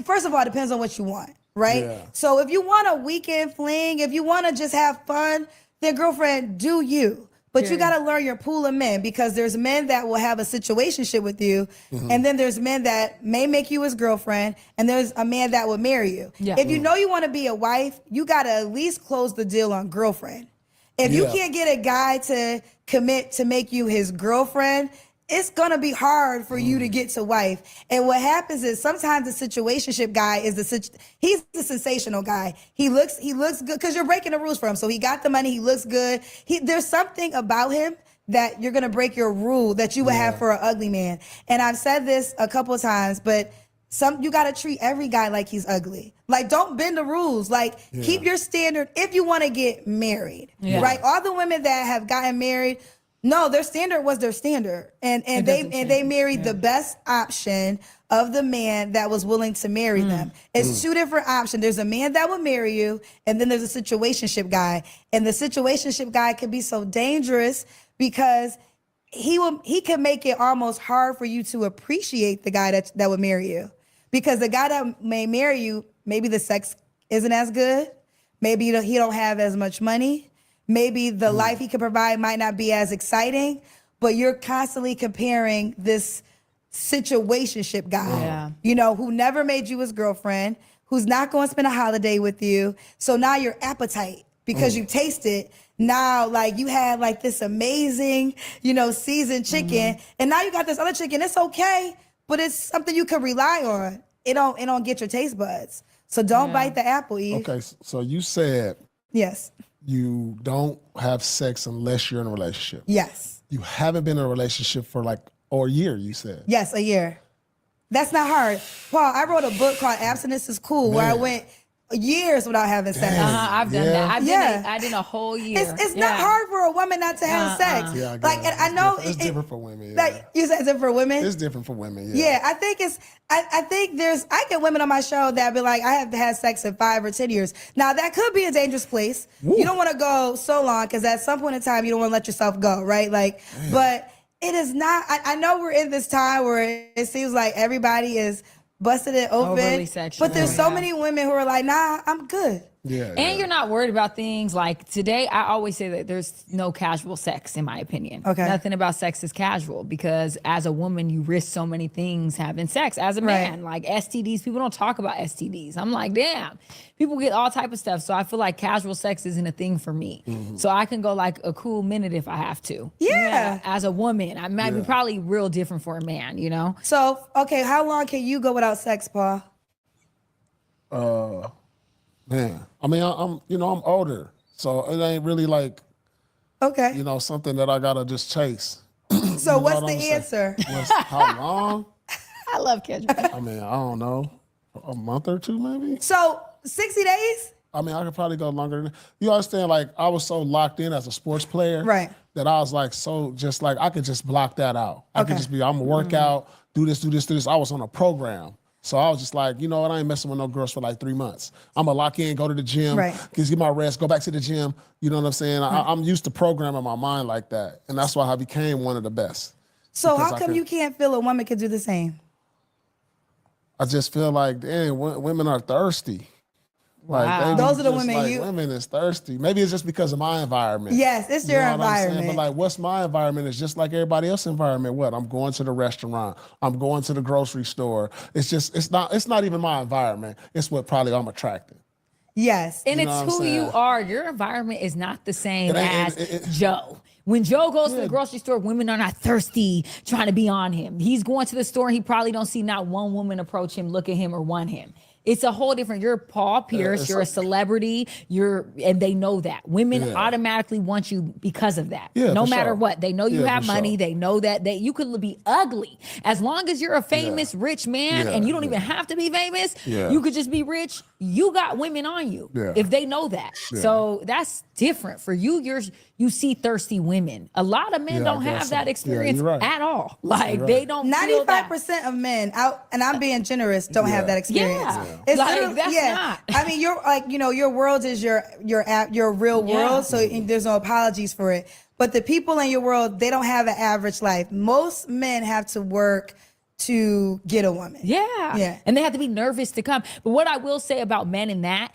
First of all, it depends on what you want, right? Yeah. So if you want a weekend fling, if you want to just have fun, then girlfriend, do you. But you got to learn your pool of men, because there's men that will have a situationship with you, and then there's men that may make you his girlfriend, and there's a man that will marry you. If you know you want to be a wife, you got to at least close the deal on girlfriend. If you can't get a guy to commit to make you his girlfriend, it's going to be hard for you to get to wife. And what happens is sometimes the situationship guy is he's the sensational guy. He looks good because you're breaking the rules for him. So he got the money. He looks good. There's something about him that you're going to break your rule that you would have for an ugly man. And I've said this a couple of times, but you got to treat every guy like he's ugly. Like, don't bend the rules. Like, keep your standard if you want to get married, right? All the women that have gotten married, no, their standard was their standard, and they married the best option of the man that was willing to marry them. It's two different options. There's a man that will marry you, and then there's a situationship guy. And the situationship guy can be so dangerous because he can make it almost hard for you to appreciate the guy that would marry you, because the guy that may marry you, maybe the sex isn't as good, maybe he don't have as much money. Maybe the life he can provide might not be as exciting, but you're constantly comparing this situationship guy, who never made you his girlfriend, who's not going to spend a holiday with you. So now your appetite, because you tasted, now like you had like this amazing, seasoned chicken, and now you got this other chicken. It's okay, but it's something you can rely on. It don't get your taste buds. So don't bite the apple, Eve. Okay, so you said yes. You don't have sex unless you're in a relationship. Yes. You haven't been in a relationship for a year, you said. Yes, a year. That's not hard. Paul, I wrote a book called Abstinence is Cool, where I went years without having sex. I've done that. I did a whole year. It's not hard for a woman not to have sex. Yeah, and I know it's different for women. Like you said, it's different for women. It's different for women. Yeah, I think I get women on my show that be like, I have had sex in 5 or 10 years. Now that could be a dangerous place. Woo. You don't want to go so long because at some point in time you don't want to let yourself go, right? Like, but it is not. I know we're in this time where it seems like everybody is busted it open, but there's so many women who are like, nah, I'm good. And you're not worried about things like today. I always say that there's no casual sex, in my opinion. Okay. Nothing about sex is casual, because as a woman, you risk so many things having sex. As a man, like STDs, people don't talk about STDs. I'm like, damn, people get all type of stuff. So I feel like casual sex isn't a thing for me. So I can go like a cool minute if I have to. Yeah. As a woman, I might be probably real different for a man, So, okay, how long can you go without sex, Paul? Man, I mean, I'm older, so it ain't really like, something that I gotta just chase. So what's the answer? How long? I love Kendra. I mean, I don't know, a month or two maybe. So 60 days? I mean, I could probably go longer than. You understand? Like, I was so locked in as a sports player, right? That I was like, so just like I could just block that out. I could just be, I'm gonna work out, do this. I was on a program. So I was just like, you know what? I ain't messing with no girls for like 3 months. I'm going to lock in, go to the gym, get my rest, go back to the gym. You know what I'm saying? I'm used to programming my mind like that. And that's why I became one of the best. So how come you can't feel a woman could do the same? I just feel like, dang, women are thirsty. Like, those are the women women is thirsty. Maybe it's just because of my environment. Yes, it's your environment. But like, what's my environment? It's just like everybody else's environment. What? I'm going to the restaurant. I'm going to the grocery store. It's not even my environment. It's what probably I'm attracting. Yes. And it's who you are. Your environment is not the same as Joe. When Joe goes to the grocery store, women are not thirsty trying to be on him. He's going to the store and he probably don't see not one woman approach him, look at him, or want him. It's a whole different, you're Paul Pierce, you're a celebrity, and they know that. Women automatically want you because of that. No matter what. They know you have money. They know that you could be ugly. As long as you're a famous, rich man, and you don't even have to be famous, you could just be rich, you got women on you if they know that. So that's different. For you, you see thirsty women. A lot of men don't have that experience at all. Like, they don't 95% of men, and I'm being generous, don't have that experience. It's like, that's not. I mean, you're like, your world is your real world, so there's no apologies for it. But the people in your world, they don't have an average life. Most men have to work to get a woman. Yeah. And they have to be nervous to come. But what I will say about men in that,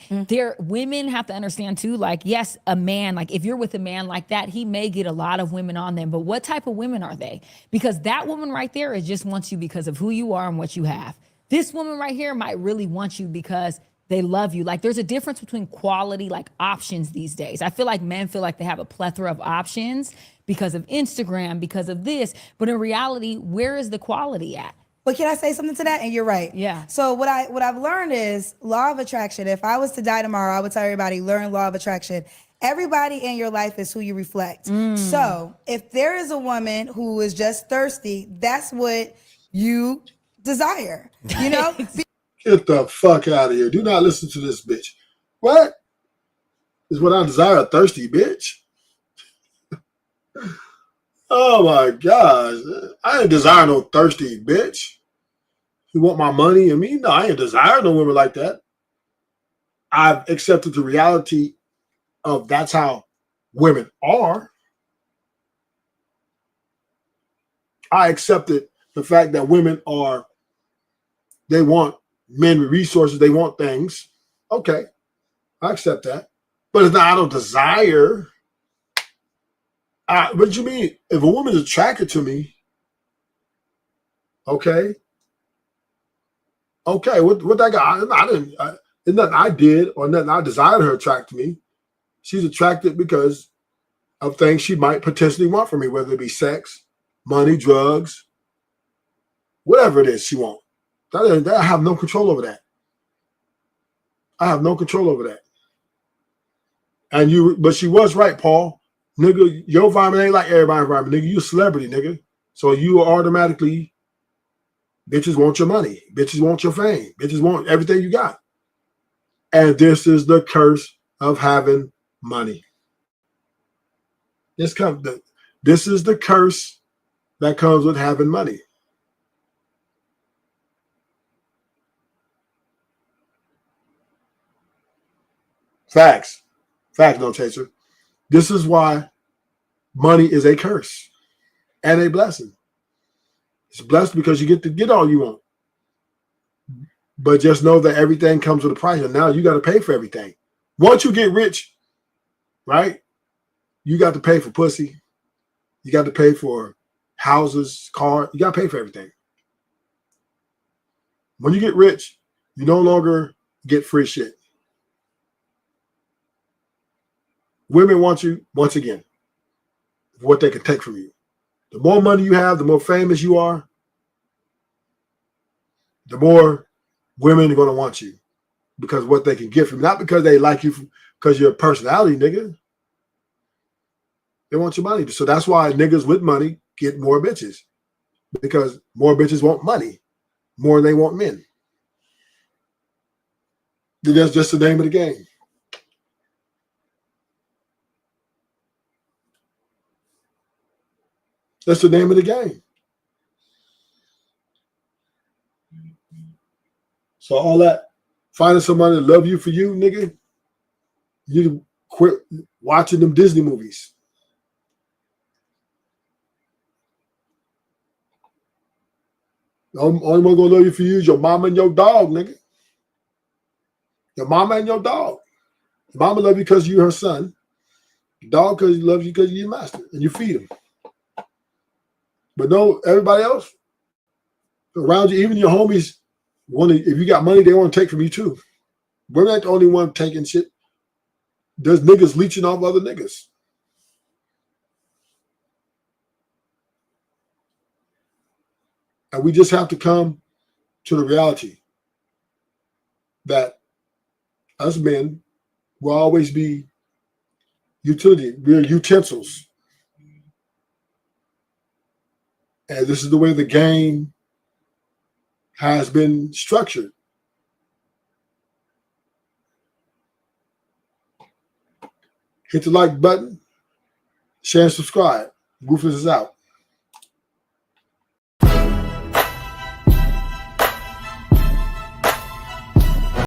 women have to understand too, like, yes, a man, like if you're with a man like that, he may get a lot of women on them, but what type of women are they? Because that woman right there is just wants you because of who you are and what you have. This woman right here might really want you because they love you. Like there's a difference between quality, like options these days. I feel like men feel like they have a plethora of options because of Instagram, because of this. But in reality, where is the quality at? But can I say something to that? And you're right. Yeah. So what I've learned is law of attraction. If I was to die tomorrow, I would tell everybody, learn law of attraction. Everybody in your life is who you reflect. So if there is a woman who is just thirsty, that's what you desire. You know? Get the fuck out of here. Do not listen to this bitch. What? Is what I desire, a thirsty bitch? Oh my gosh. I ain't desire no thirsty bitch. You want my money and me? No, I ain't desire no women like that. I've accepted the reality of that's how women are. I accepted the fact that women are, they want men with resources, they want things. Okay, I accept that. But it's not, I don't desire. What do you mean? If a woman is attracted to me, okay, what that guy? I didn't. It's nothing I did or nothing I desired her attract to me. She's attracted because of things she might potentially want from me, whether it be sex, money, drugs, whatever it is she wants. I have no control over that. I have no control over that. But she was right, Paul. Nigga, your environment ain't like everybody's environment. Nigga, you a celebrity, nigga. So you automatically, bitches want your money. Bitches want your fame. Bitches want everything you got. And this is the curse of having money. This is the curse that comes with having money. Facts. Facts, no chaser. This is why money is a curse and a blessing. It's blessed because you get to get all you want. But just know that everything comes with a price, and now you got to pay for everything. Once you get rich, right, you got to pay for pussy. You got to pay for houses, cars. You got to pay for everything. When you get rich, you no longer get free shit. Women want you, once again, for what they can take from you. The more money you have, the more famous you are, the more women are going to want you because of what they can get from you. Not because they like you because you're a personality, nigga. They want your money. So that's why niggas with money get more bitches, because more bitches want money more than they want men. That's just the name of the game. That's the name of the game. So all that finding somebody to love you for you, nigga, you quit watching them Disney movies. The only one gonna love you for you is your mama and your dog, nigga. Your mama and your dog. Your mama love you because you're her son. Your dog because he loves you because you're your master and you feed him. But no, everybody else around you, even your homies, if you got money, they want to take from you too. We're not the only one taking shit. There's niggas leeching off other niggas. And we just have to come to the reality that us men will always be utility. We're utensils. And this is the way the game has been structured. Hit the like button, share and subscribe. Rufus is out.